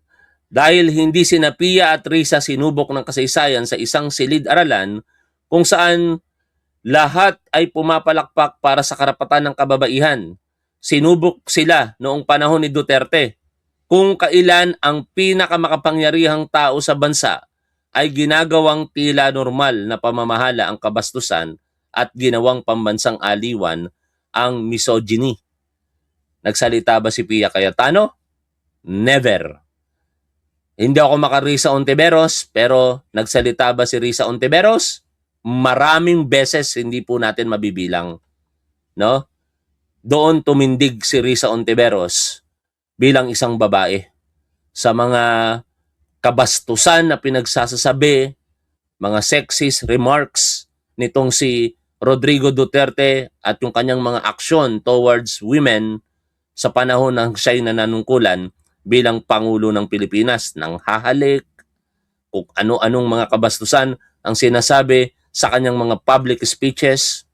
Dahil hindi sina Pia at Risa sinubok ng kasaysayan sa isang silid-aralan kung saan lahat ay pumapalakpak para sa karapatan ng kababaihan. Sinubok sila noong panahon ni Duterte kung kailan ang pinakamakapangyarihang tao sa bansa ay ginagawang tila normal na pamamahala ang kabastusan at ginawang pambansang aliwan ang misogyny. Nagsalita ba si Pia Cayetano? Never. Hindi ako makarisa Ontiveros, pero nagsalita ba si Risa Ontiveros? Maraming beses, hindi po natin mabibilang. No? Doon tumindig si Risa Ontiveros bilang isang babae sa mga kabastusan na pinagsasasabi, mga sexist remarks nitong si Rodrigo Duterte at yung kanyang mga aksyon towards women sa panahon ng siya'y nananungkulan bilang Pangulo ng Pilipinas, ng hahalik, kung ano-anong mga kabastusan ang sinasabi sa kanyang mga public speeches.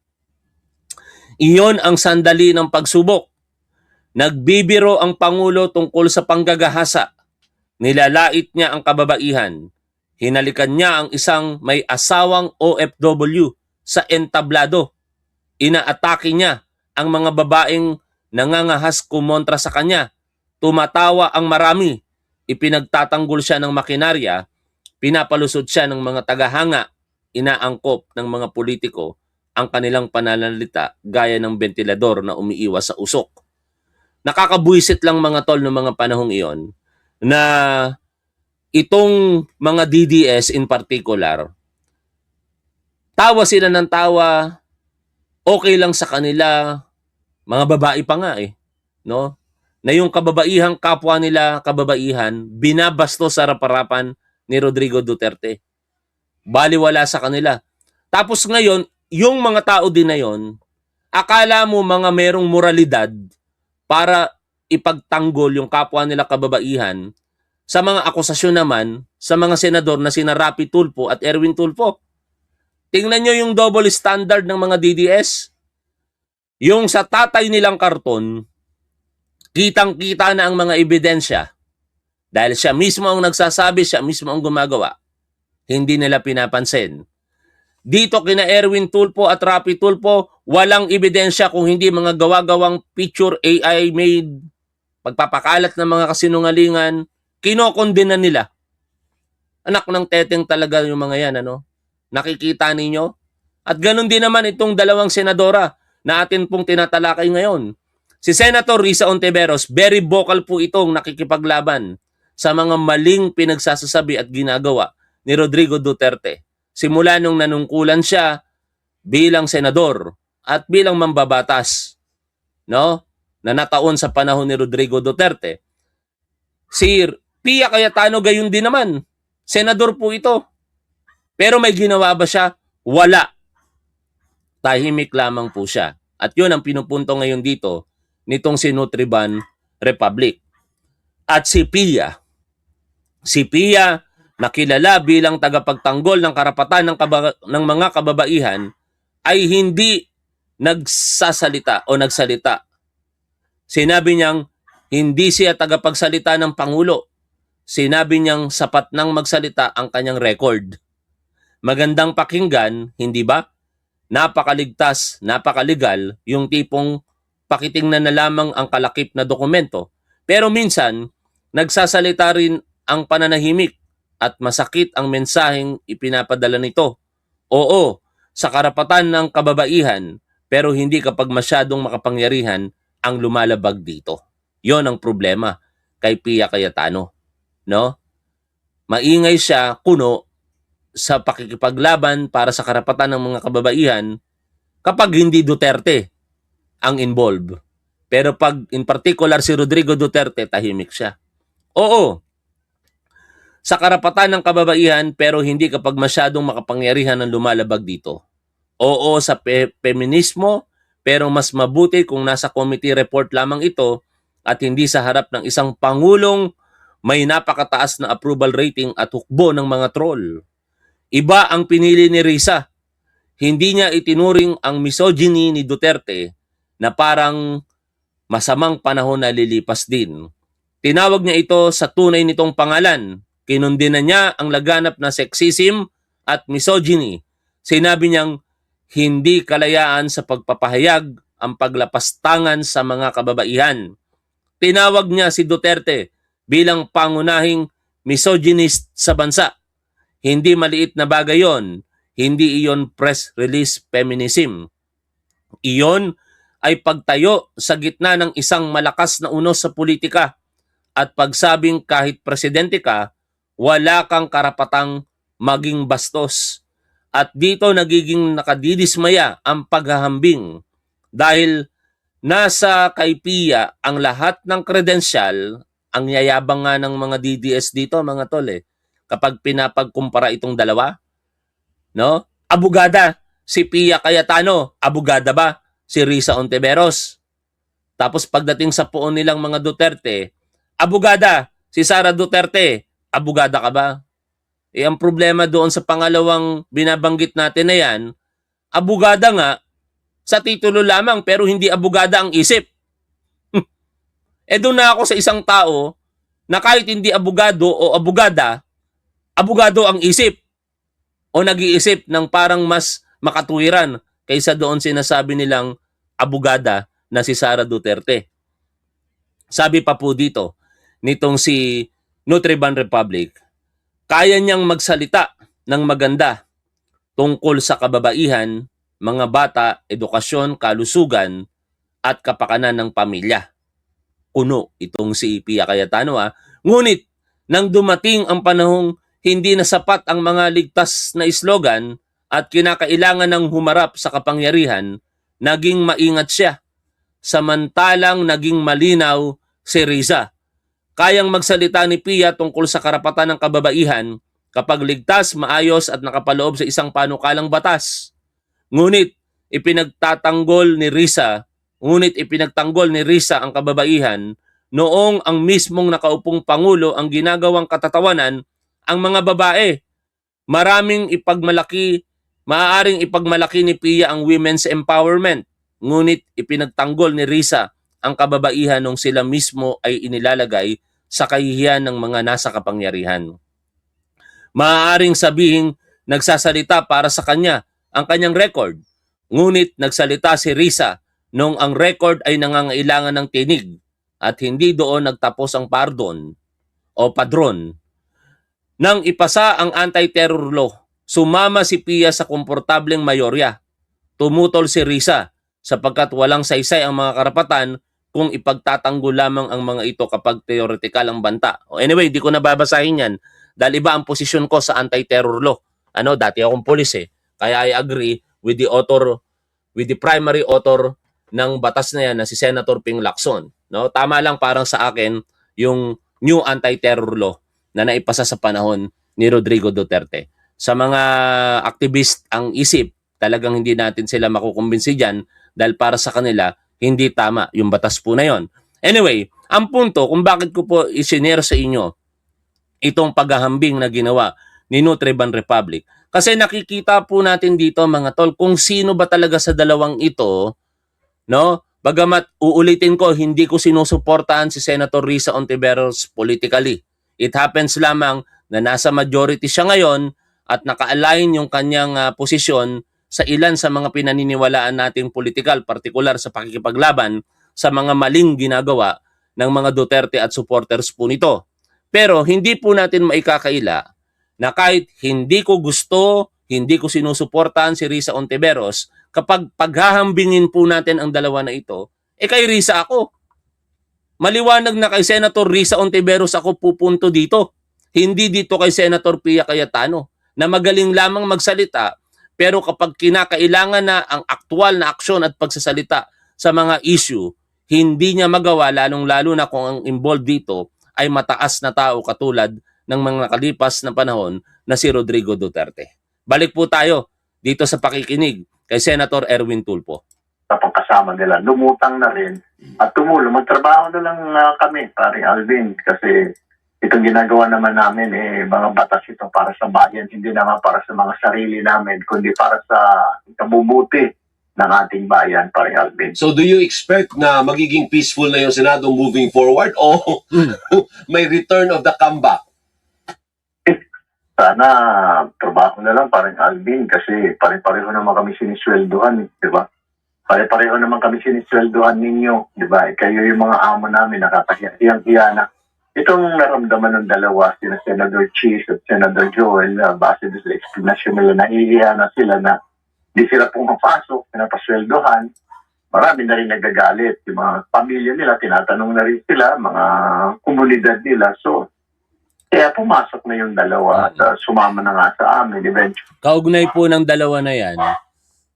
Iyon ang sandali ng pagsubok. Nagbibiro ang Pangulo tungkol sa panggagahasa. Nilalait niya ang kababaihan. Hinalikan niya ang isang may asawang OFW sa entablado. Inaatake niya ang mga babaeng nangangahas kumontra sa kanya. Tumatawa ang marami. Ipinagtatanggol siya ng makinarya. Pinapalusot siya ng mga tagahanga. Inaangkop ng mga politiko ang kanilang pananalita gaya ng bentilador na umiiwas sa usok. Nakakabuisit lang mga tol ng mga panahong iyon na itong mga DDS in particular, tawa sila ng tawa, okay lang sa kanila, mga babae pa nga no? Na yung kababaihang kapwa nila, kababaihan, binabasto sa harap-harapan ni Rodrigo Duterte. Baliwala sa kanila. Tapos ngayon, yung mga tao din na yon, akala mo mga merong moralidad para ipagtanggol yung kapwa nila kababaihan sa mga akusasyon naman sa mga senador na sina Rapi Tulfo at Erwin Tulfo. Tingnan nyo yung double standard ng mga DDS. Yung sa tatay nilang karton, kitang-kita na ang mga ebidensya. Dahil siya mismo ang nagsasabi, siya mismo ang gumagawa. Hindi nila pinapansin. Dito kina Erwin Tulfo at Rapi Tulfo, walang ebidensya kung hindi mga gawa-gawang picture AI made, pagpapakalat ng mga kasinungalingan, kinokondena nila. Anak ng teteng talaga yung mga yan, ano? Nakikita ninyo? At ganun din naman itong dalawang senadora na atin pong tinatalakay ngayon. Si Senator Risa Ontiveros, very vocal po itong nakikipaglaban sa mga maling pinagsasasabi at ginagawa ni Rodrigo Duterte. Simula nung nanungkulan siya bilang senador at bilang mambabatas, no? Na nataon sa panahon ni Rodrigo Duterte. Si Pia Cayetano gayon din naman. Senador po ito. Pero may ginawa ba siya? Wala. Tahimik lamang po siya. At yun ang pinupunto ngayon dito nitong si Nutriban Republic. At si Pia na kilala bilang tagapagtanggol ng karapatan ng mga kababaihan ay hindi nagsasalita o nagsalita. Sinabi niyang hindi siya tagapagsalita ng Pangulo. Sinabi niyang sapat nang magsalita ang kanyang record. Magandang pakinggan, hindi ba? Napakaligtas, napakalegal, yung tipong pakitingnan na lamang ang kalakip na dokumento. Pero minsan, nagsasalita rin ang pananahimik at masakit ang mensaheng ipinapadala nito. Oo, sa karapatan ng kababaihan, pero hindi kapag masyadong makapangyarihan ang lumalabag dito. Yon ang problema kay Pia Cayetano. No? Maingay siya, kuno, sa pakikipaglaban para sa karapatan ng mga kababaihan kapag hindi Duterte ang involved. Pero pag in particular si Rodrigo Duterte, tahimik siya. Oo, sa karapatan ng kababaihan pero hindi kapag masyadong makapangyarihan ang lumalabag dito. Oo, sa feminismo pero mas mabuti kung nasa committee report lamang ito at hindi sa harap ng isang pangulong may napakataas na approval rating at hukbo ng mga troll. Iba ang pinili ni Risa. Hindi niya itinuring ang misogyny ni Duterte na parang masamang panahon na lilipas din. Tinawag niya ito sa tunay nitong pangalan. Kinundinan niya ang laganap na sexism at misogyny. Sinabi niyang hindi kalayaan sa pagpapahayag ang paglapastangan sa mga kababaihan. Tinawag niya si Duterte bilang pangunahing misogynist sa bansa. Hindi maliit na bagay yon. Hindi iyon press release feminism. Iyon ay pagtayo sa gitna ng isang malakas na unos sa politika at pagsabing kahit presidente ka, wala kang karapatang maging bastos. At dito nagiging nakadidismaya ang paghahambing dahil nasa kay Pia ang lahat ng kredensyal. Ang yayabang nga ng mga DDS dito, mga tol kapag pinapagkumpara itong dalawa, no? Abogada si Pia Cayetano, abogada ba si Risa Ontiveros? Tapos pagdating sa puon nilang mga Duterte, abogada si Sara Duterte, abogada ka ba? Ang problema doon sa pangalawang binabanggit natin na yan, abogada nga sa titulo lamang pero hindi abogada ang isip. Doon na ako sa isang tao na kahit hindi abogado o abogada, abogado ang isip o nag-iisip ng parang mas makatuwiran kaysa doon sinasabi nilang abogada na si Sara Duterte. Sabi pa po dito, nitong si Nutriban Republic, kaya niyang magsalita ng maganda tungkol sa kababaihan, mga bata, edukasyon, kalusugan, at kapakanan ng pamilya. Kuno itong si Pia Cayetano. Ngunit, nang dumating ang panahong hindi na sapat ang mga ligtas na slogan at kinakailangan ng humarap sa kapangyarihan, naging maingat siya. Samantalang naging malinaw si Riza. Kayang magsalita ni Pia tungkol sa karapatan ng kababaihan kapag ligtas, maayos at nakapaloob sa isang panukalang batas. Ngunit ipinagtanggol ni Riza ang kababaihan noong ang mismong nakaupong Pangulo ang ginagawang katatawanan ang mga babae. Maaaring ipagmalaki ni Pia ang women's empowerment. Ngunit ipinagtanggol ni Riza ang kababaihan nung sila mismo ay inilalagay sa kahihiyan ng mga nasa kapangyarihan. Maaaring sabihing nagsasalita para sa kanya ang kanyang record. Ngunit nagsalita si Riza nung ang record ay nangangailangan ng tinig at hindi doon nagtapos ang padron. Nang ipasa ang anti-terror law, sumama si Pia sa komportableng mayorya. Tumutol si Riza sapagkat walang saysay ang mga karapatan kung ipagtatanggol lamang ang mga ito kapag theoretical ang banta. Anyway, di ko nababasahin yan dahil iba ang posisyon ko sa anti-terror law. Dati akong pulis Kaya I agree with the primary author ng batas na yan na si Senator Ping Lacson. No? Tama lang parang sa akin yung new anti-terror law na naipasa sa panahon ni Rodrigo Duterte. Sa mga activist ang isip, talagang hindi natin sila makukumbinsi dyan dahil para sa kanila, hindi tama yung batas po na yon. Anyway, ang punto kung bakit ko po isinare sa inyo itong paghahambing na ginawa ni Nutriban Republic. Kasi nakikita po natin dito mga tol kung sino ba talaga sa dalawang ito, no? Bagamat uulitin ko, hindi ko sinusuportahan si Senator Risa Ontiveros politically. It happens lamang na nasa majority siya ngayon at naka-align yung kanyang posisyon sa ilan sa mga pinaniniwalaan nating politikal, partikular sa pakikipaglaban sa mga maling ginagawa ng mga Duterte at supporters po nito. Pero hindi po natin maikakaila na kahit hindi ko gusto, hindi ko sinusuportahan si Risa Ontiveros, kapag paghahambingin po natin ang dalawa na ito, kay Risa ako. Maliwanag na kay Senator Risa Ontiveros ako pupunto dito. Hindi dito kay Senator Pia Cayetano na magaling lamang magsalita pero kapag kinakailangan na ang aktual na aksyon at pagsasalita sa mga issue, hindi niya magawa lalong-lalo na kung ang involved dito ay mataas na tao katulad ng mga nakalipas na panahon na si Rodrigo Duterte. Balik po tayo dito sa pakikinig kay Senator Erwin Tulfo.
Sa pagkasama nila, lumutang na rin at tumulong. Magtrabaho na lang kami, paring Alvin, kasi itong ginagawa naman namin, mga batas ito para sa bayan, hindi naman para sa mga sarili namin, kundi para sa kabubuti ng ating bayan, paring Alvin.
So do you expect na magiging peaceful na yung Senado moving forward o may return of the comeback?
Sana trabaho na lang paring Alvin kasi pare-pareho naman kami sinisweldohan, di ba? Pare-pareho naman kami sinisweldohan ninyo, di ba? Kayo yung mga amo namin, nakakahiyang-hiya na. Itong naramdaman ng dalawa, sina Senator Cheese at Senator Joel, base sa explanation nila, nahihiya na sila na di sila pumapasok, pinapasweldohan. Marami na rin nagagalit. Yung mga pamilya nila, tinatanong na rin sila, mga komunidad nila. So, kaya pumasok na yung dalawa at sumama na nga sa amin eventually.
Kaugnay po ng dalawa na yan,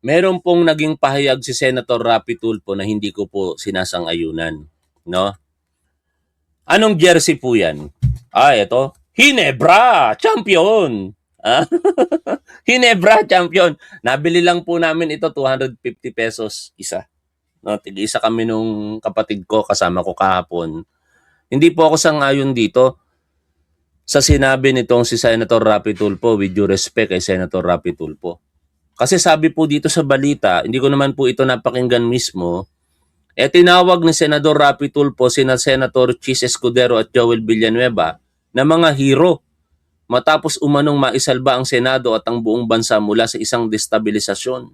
meron pong naging pahayag si Senator Rapi Tulfo na hindi ko po sinasang-ayunan. No? Anong jersey po yan? Ito. Hinebra! Champion! Hinebra Champion. Nabili lang po namin ito 250 pesos isa. No, tig-isa kami nung kapatid ko kasama ko kahapon. Hindi po ako sang-ayon dito sa sinabi nitong si Senator Rapi Tulfo, with due respect kay Senator Rapi Tulfo. Kasi sabi po dito sa balita, hindi ko naman po ito napakinggan mismo, tinawag ni Senador Rapi Tulfo sina Senator Chis Escudero at Joel Villanueva na mga hero matapos umanong maisalba ang Senado at ang buong bansa mula sa isang destabilisasyon.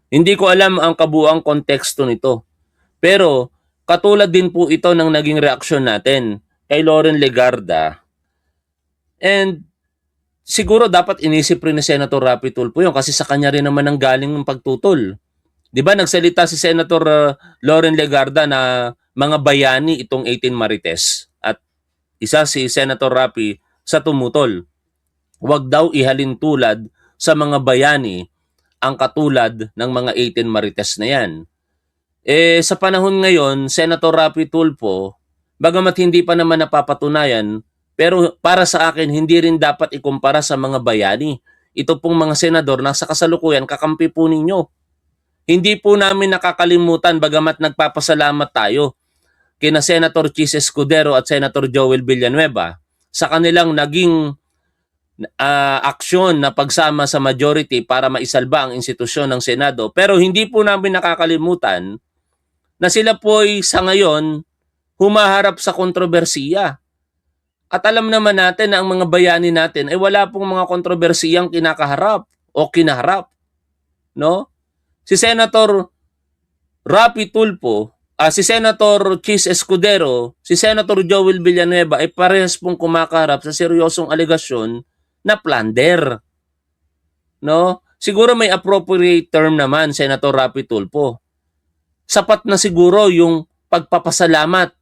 Hindi ko alam ang kabuuang konteksto nito. Pero katulad din po ito ng naging reaksyon natin kay Loren Legarda. And siguro dapat inisip rin ni Senator Rapi Tulfo yun kasi sa kanya rin naman ang galing ng pagtutol. Di ba nagsalita si Senator Loren Legarda na mga bayani itong 18 Marites at isa si Senator Rapi sa tumutol. Huwag daw ihalin tulad sa mga bayani ang katulad ng mga 18 Marites na yan. Sa panahon ngayon, Senator Rapi Tulfo, bagamat hindi pa naman napapatunayan, pero para sa akin, hindi rin dapat ikumpara sa mga bayani. Ito pong mga senador na sa kasalukuyan, kakampi po ninyo. Hindi po namin nakakalimutan, bagamat nagpapasalamat tayo kina Senator Chis Escudero at Senator Joel Villanueva sa kanilang naging aksyon na pagsama sa majority para maisalba ang institusyon ng Senado. Pero hindi po namin nakakalimutan na sila po'y sa ngayon humaharap sa kontrobersiya. At alam naman natin na ang mga bayani natin ay wala pong mga kontrobersiyang kinakaharap o kinaharap. No? Si Senator Rapi Tulfo, si Senator Chis Escudero, si Senator Joel Villanueva ay parehas pong kumakaharap sa seryosong alegasyon na plunder. No? Siguro may appropriate term naman, Senator Rapi Tulfo. Sapat na siguro yung pagpapasalamat.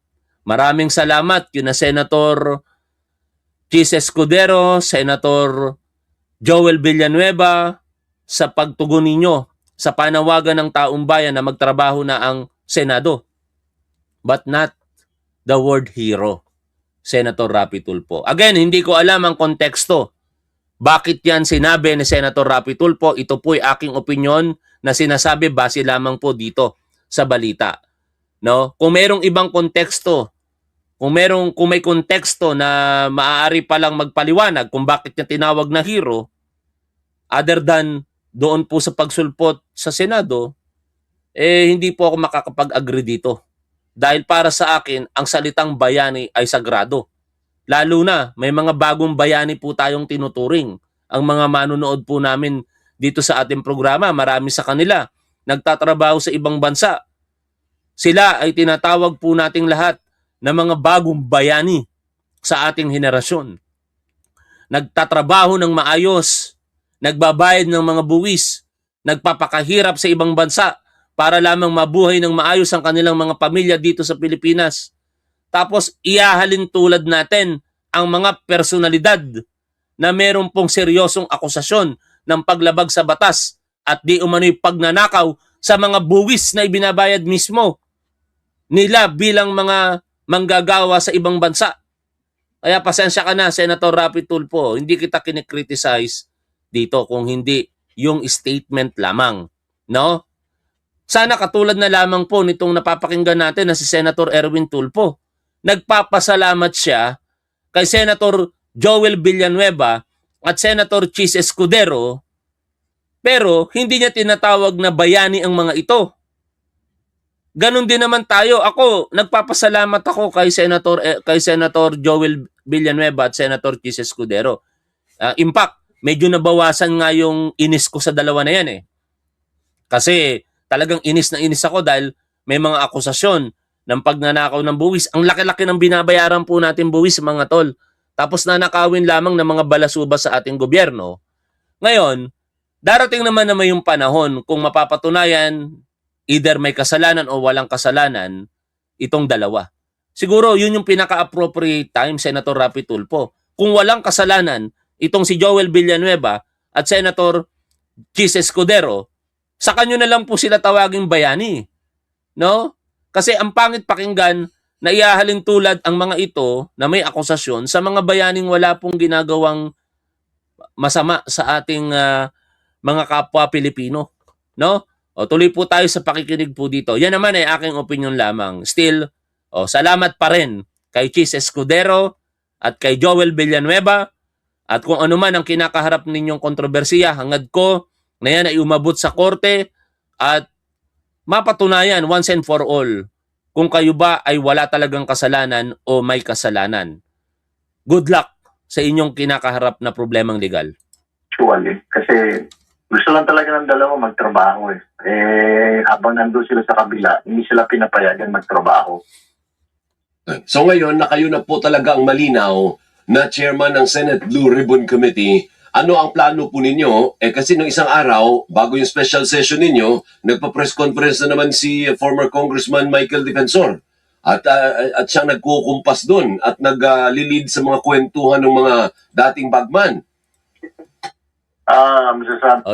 Maraming salamat yun na Senator Chis Escudero, Senator Joel Villanueva sa pagtugon ninyo sa panawagan ng taong bayan na magtrabaho na ang Senado. But not the word hero, Senator Rapi Tulfo. Again, hindi ko alam ang konteksto. Bakit yan sinabi ni Senator Rapi Tulfo? Ito po'y aking opinyon na sinasabi base lamang po dito sa balita. No? Kung merong ibang konteksto, kung may konteksto na maaari palang magpaliwanag kung bakit niya tinawag na hero, other than doon po sa pagsulpot sa Senado, hindi po ako makakapag-agree dito. Dahil para sa akin, ang salitang bayani ay sagrado. Lalo na, may mga bagong bayani po tayong tinuturing. Ang mga manunood po namin dito sa ating programa, marami sa kanila nagtatrabaho sa ibang bansa. Sila ay tinatawag po nating lahat na mga bagong bayani sa ating henerasyon. Nagtatrabaho ng maayos, nagbabayad ng mga buwis, nagpapakahirap sa ibang bansa para lamang mabuhay ng maayos ang kanilang mga pamilya dito sa Pilipinas. Tapos ihahalin tulad natin ang mga personalidad na meron pong seryosong akusasyon ng paglabag sa batas at di umano'y pagnanakaw sa mga buwis na ibinabayad mismo nila bilang mga manggagawa sa ibang bansa. Kaya pasensya ka na, Senator Rapi Tulfo, hindi kita kinikriticize dito kung hindi yung statement lamang. No? Sana katulad na lamang po nitong napapakinggan natin na si Senator Erwin Tulfo. Nagpapasalamat siya kay Senator Joel Villanueva at Senator Chis Escudero, pero hindi niya tinatawag na bayani ang mga ito. Ganon din naman tayo. Ako, nagpapasalamat ako kay Senator Joel Villanueva at Senator Chis Escudero. In fact, medyo nabawasan nga yung inis ko sa dalawa na yan eh. Kasi talagang inis na inis ako dahil may mga akusasyon ng pagnanakaw ng buwis. Ang laki-laki ng binabayaran po natin buwis, mga tol. Tapos nanakawin lamang ng mga balasuba sa ating gobyerno. Ngayon, darating naman yung panahon kung mapapatunayan either may kasalanan o walang kasalanan itong dalawa. Siguro yun yung pinaka-appropriate time, Senator Rapi Tulfo. Kung walang kasalanan itong si Joel Villanueva at Senator Chis Escudero, sa kanyo na lang po sila tawaging bayani. No? Kasi ang pangit pakinggan na iahalin tulad ang mga ito na may akusasyon sa mga bayaning wala pong ginagawang masama sa ating mga kapwa Pilipino. No? O tuloy po tayo sa pakikinig po dito. Yan naman ay aking opinion lamang. Still, salamat pa rin kay Chis Escudero at kay Joel Villanueva at kung ano man ang kinakaharap ninyong kontrobersiya, hangad ko na yan ay umabot sa korte at mapatunayan once and for all kung kayo ba ay wala talagang kasalanan o may kasalanan. Good luck sa inyong kinakaharap na problemang legal.
Actually, kasi gusto lang talaga ng dalawa magtrabaho eh. Habang nandun sila sa kabila, hindi sila pinapayagan magtrabaho.
So ngayon, na kayo na po talaga ang malinaw na chairman ng Senate Blue Ribbon Committee, ano ang plano po ninyo? Kasi nung isang araw, bago yung special session ninyo, nagpa-press conference na naman si former Congressman Michael Defensor. At siyang nagkukumpas doon at naglilid sa mga kwentuhan ng mga dating bagman.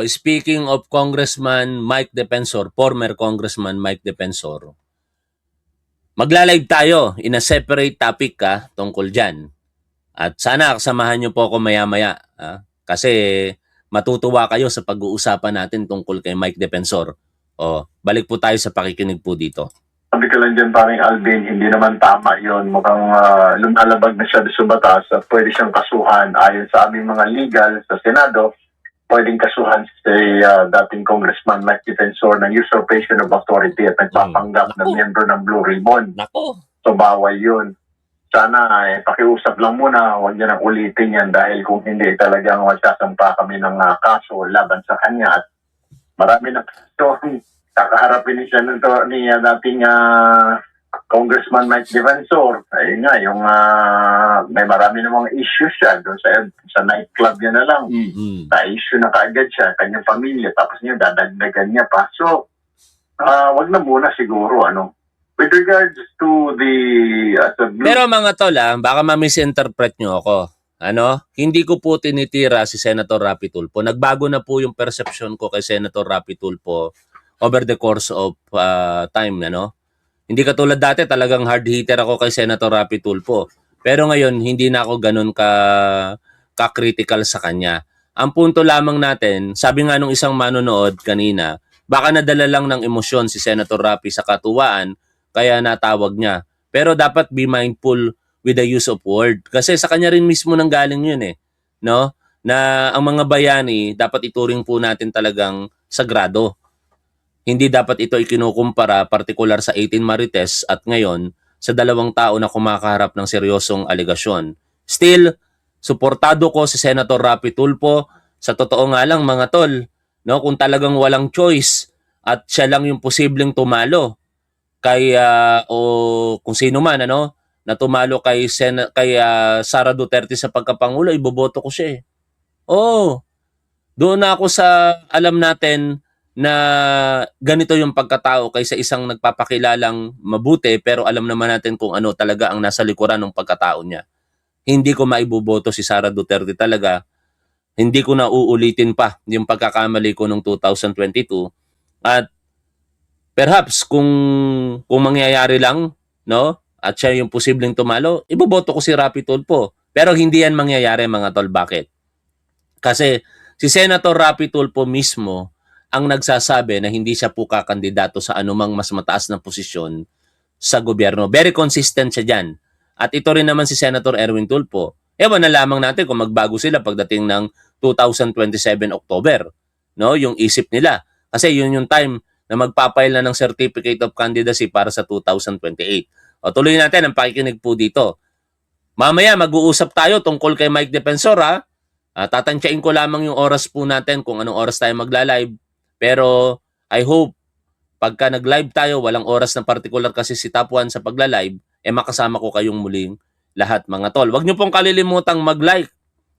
Speaking of Congressman Mike Defensor, former Congressman Mike Defensor, magla-live tayo in a separate topic tungkol dyan. At sana kasamahan nyo po ako maya-maya. Kasi matutuwa kayo sa pag-uusapan natin tungkol kay Mike Defensor. Balik po tayo sa pakikinig po dito.
Sabi ko lang dyan, parang Alvin, hindi naman tama yon. Mukhang lumalabag na siya sa batas at pwede siyang kasuhan ayon sa aming mga legal sa Senado. Pwedeng kasuhan si dating Congressman Mike Defensor ng usurpation of authority at nagpapanggap na miyembro ng Blue Ribbon.
Nako.
So bawal yun. Sana pakiusap lang muna, huwag niya nang ulitin yan dahil kung hindi talagang magsasampa kami ng kaso laban sa kanya. At marami na kaso kakaharapin siya ni dating Congressman Mike Defensor. Ayun nga, yung may marami namang issues siya doon sa nightclub niya na lang. Na-issue na kaagad siya, kanyang pamilya, tapos niya dadagdagan niya pa. So, wag na muna siguro, With regards to the
Pero mga tol, baka ma-misinterpret nyo ako. Hindi ko po tinitira si Senator Rapi Tulfo. Nagbago na po yung perception ko kay Senator Rapi Tulfo over the course of time. Hindi katulad dati, talagang hard hitter ako kay Senator Rapi Tulfo. Pero ngayon, hindi na ako ganun ka-critical sa kanya. Ang punto lamang natin, sabi nga nung isang manonood kanina, baka nadala lang ng emosyon si Senator Rapi sa katuwaan, kaya natawag niya. Pero dapat be mindful with the use of word. Kasi sa kanya rin mismo nang galing yun no? Na ang mga bayani, dapat ituring po natin talagang sagrado. Hindi dapat ito ikinukumpara partikular sa 18 Marites at ngayon sa dalawang tao na kumakaharap ng seryosong alegasyon. Still, suportado ko si Senator Rapi Tulfo. Sa totoo nga lang mga tol, no? Kung talagang walang choice at siya lang yung posibleng tumalo, o kung sino man na tumalo kay Sara Duterte sa pagkapangulo, iboboto ko siya doon na ako sa alam natin na ganito yung pagkatao kaysa isang nagpapakilalang mabuti pero alam naman natin kung ano talaga ang nasa likuran ng pagkatao niya. Hindi ko maiboboto si Sara Duterte talaga. Hindi ko na uulitin pa yung pagkakamali ko noong 2022 at perhaps kung mangyayari lang, at siya yung posibleng tumalo, iboboto ko si Rapi Tulfo. Pero hindi yan mangyayari mga tol. Bakit? Kasi si Senator Rapi Tulfo mismo ang nagsasabi na hindi siya po kakandidato sa anumang mas mataas na posisyon sa gobyerno. Very consistent siya dyan. At ito rin naman si Senator Erwin Tulfo. Ewan na lamang natin kung magbago sila pagdating ng 2027 October. No? Yung isip nila. Kasi yun yung time na magpapail na ng Certificate of Candidacy para sa 2028. O tuloy natin ang pakikinig po dito. Mamaya mag-uusap tayo tungkol kay Mike Defensor ha. Tatansyain ko lamang yung oras po natin kung anong oras tayo magla-live. Pero I hope pagka nag-live tayo, walang oras na particular kasi si Top 1 sa pagla-live, makasama ko kayong muling lahat mga tol. Huwag nyo pong kalilimutang mag-like,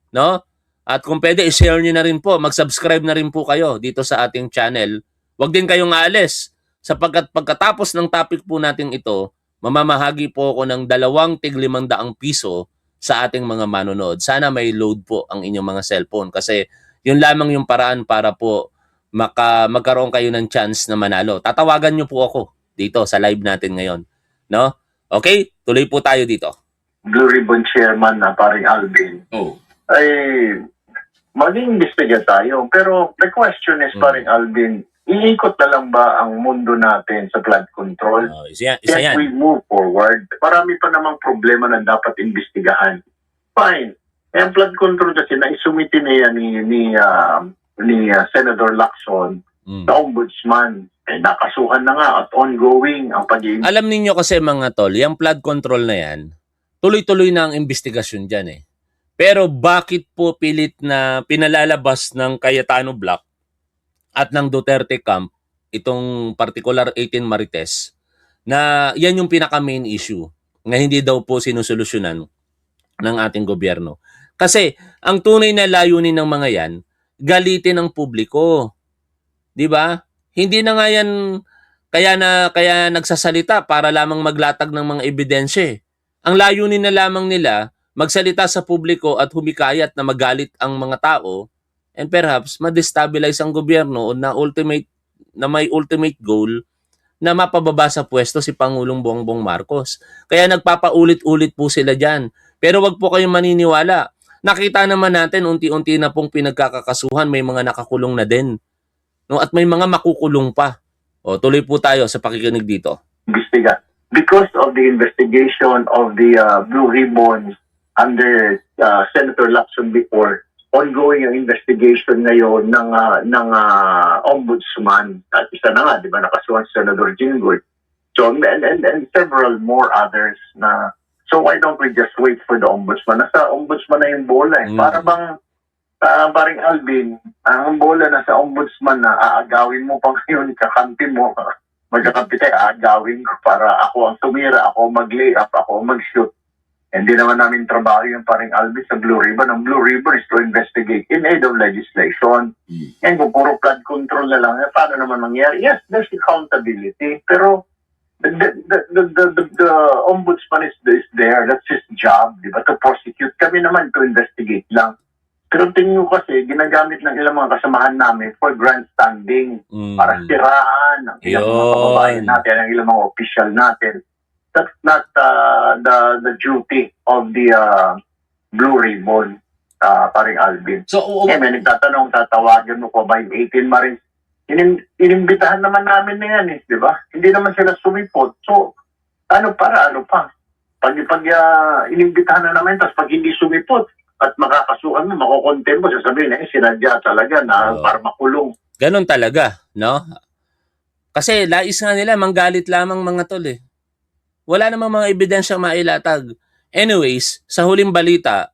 no? At kung pwede, i-share nyo na rin po, mag-subscribe na rin po kayo dito sa ating channel. Huwag din kayong aalis sapagkat pagkatapos ng topic po natin ito, mamamahagi po ako ng 2 tig-500 piso sa ating mga manonood. Sana may load po ang inyong mga cellphone kasi yun lamang yung paraan para po magkaroon kayo ng chance na manalo. Tatawagan nyo po ako dito sa live natin ngayon. No? Okay? Tuloy po tayo dito.
Blue Ribbon Chairman na paring Alvin,
Oh.
ay mag-iimbestiga tayo. Pero the question is, paring Alvin, iikot na lang ba ang mundo natin sa flood control?
Isa
Can
yan.
we move forward? Marami pa namang problema na dapat imbestigahan. Fine. Eh, ang flood control kasi naisumiti niya ni Senator Lacson sa ombudsman. Eh, nakasuhan na nga at ongoing ang pag-iimbestiga.
Alam ninyo kasi mga tol, yung flood control na yan, tuloy-tuloy na ang investigasyon dyan eh. Pero bakit po pilit na pinalalabas ng Cayetano Block at ng Duterte Camp itong particular 18 Marites na yan yung pinaka-main issue na hindi daw po sinusolusyonan ng ating gobyerno. Kasi ang tunay na layunin ng mga yan, galitin ng publiko. 'Di ba? Hindi na nga yan kaya nagsasalita para lamang maglatag ng mga ebidensya. Ang layunin na lamang nila magsalita sa publiko at humikayat na magalit ang mga tao and perhaps ma-destabilize ang gobyerno na may ultimate goal na mapababa sa pwesto si Pangulong Bongbong Marcos. Kaya nagpapaulit-ulit po sila dyan. Pero wag po kayong maniniwala. Nakita naman natin unti-unti na pong pinagkakakasuhan, may mga nakakulong na din. No? At may mga makukulong pa. O, tuloy po tayo sa pakikinig dito.
Imbestiga. Because of the investigation of the Blue Ribbons under Senator Lacson before, ongoing ang investigation ngayon ng ombudsman. At isa na nga, di ba, nakasuhan si Senator Jinggoy. So, and several more others na. So why don't we just wait for the ombudsman? Nasa ombudsman na yung bola eh. Para bang, paring Alvin, ang bola nasa ombudsman na aagawin mo pa ngayon, kakampi mo, magkakampi tayo, aagawin ko para ako ang tumira, ako mag-lay up, ako mag-shoot. Hindi naman namin trabaho yung paring Alvin sa Blue Ribbon. Ang Blue Ribbon is to investigate in aid of legislation. And kung puro flood control na lang, paano naman mangyari? Yes, there's accountability. Pero the ombudsman is there. That's his job, di ba? To prosecute. Kami naman to investigate lang. Pero tingin ko kasi, ginagamit ng ilang mga kasamahan namin for grandstanding. Para siraan ang ilang mga kababayan natin, ang ilang mga official natin. That's not the duty of the Blue Ribbon, paring Alvin.
So,
may nagtatanong, tatawagan mo ko ba yung 18 Marines? Inimbitahan naman namin na yan di ba? Hindi naman sila sumipot. So, ano pa? Pag inimbitahan na naman, tapos pag hindi sumipot at makakasuhan mo, makukontent mo, sasabihin sinadya talaga na para makulong.
Ganon talaga, no? Kasi lais nga nila, manggalit lamang mga tol eh. Wala namang mga ebidensyang mailatag. Anyways, sa huling balita,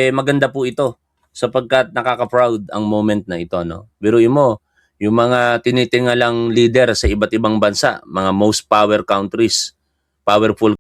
maganda po ito sapagkat nakaka-proud ang moment na ito, no? Biruin mo, yung mga tinitingalang leader sa iba't ibang bansa, mga most powerful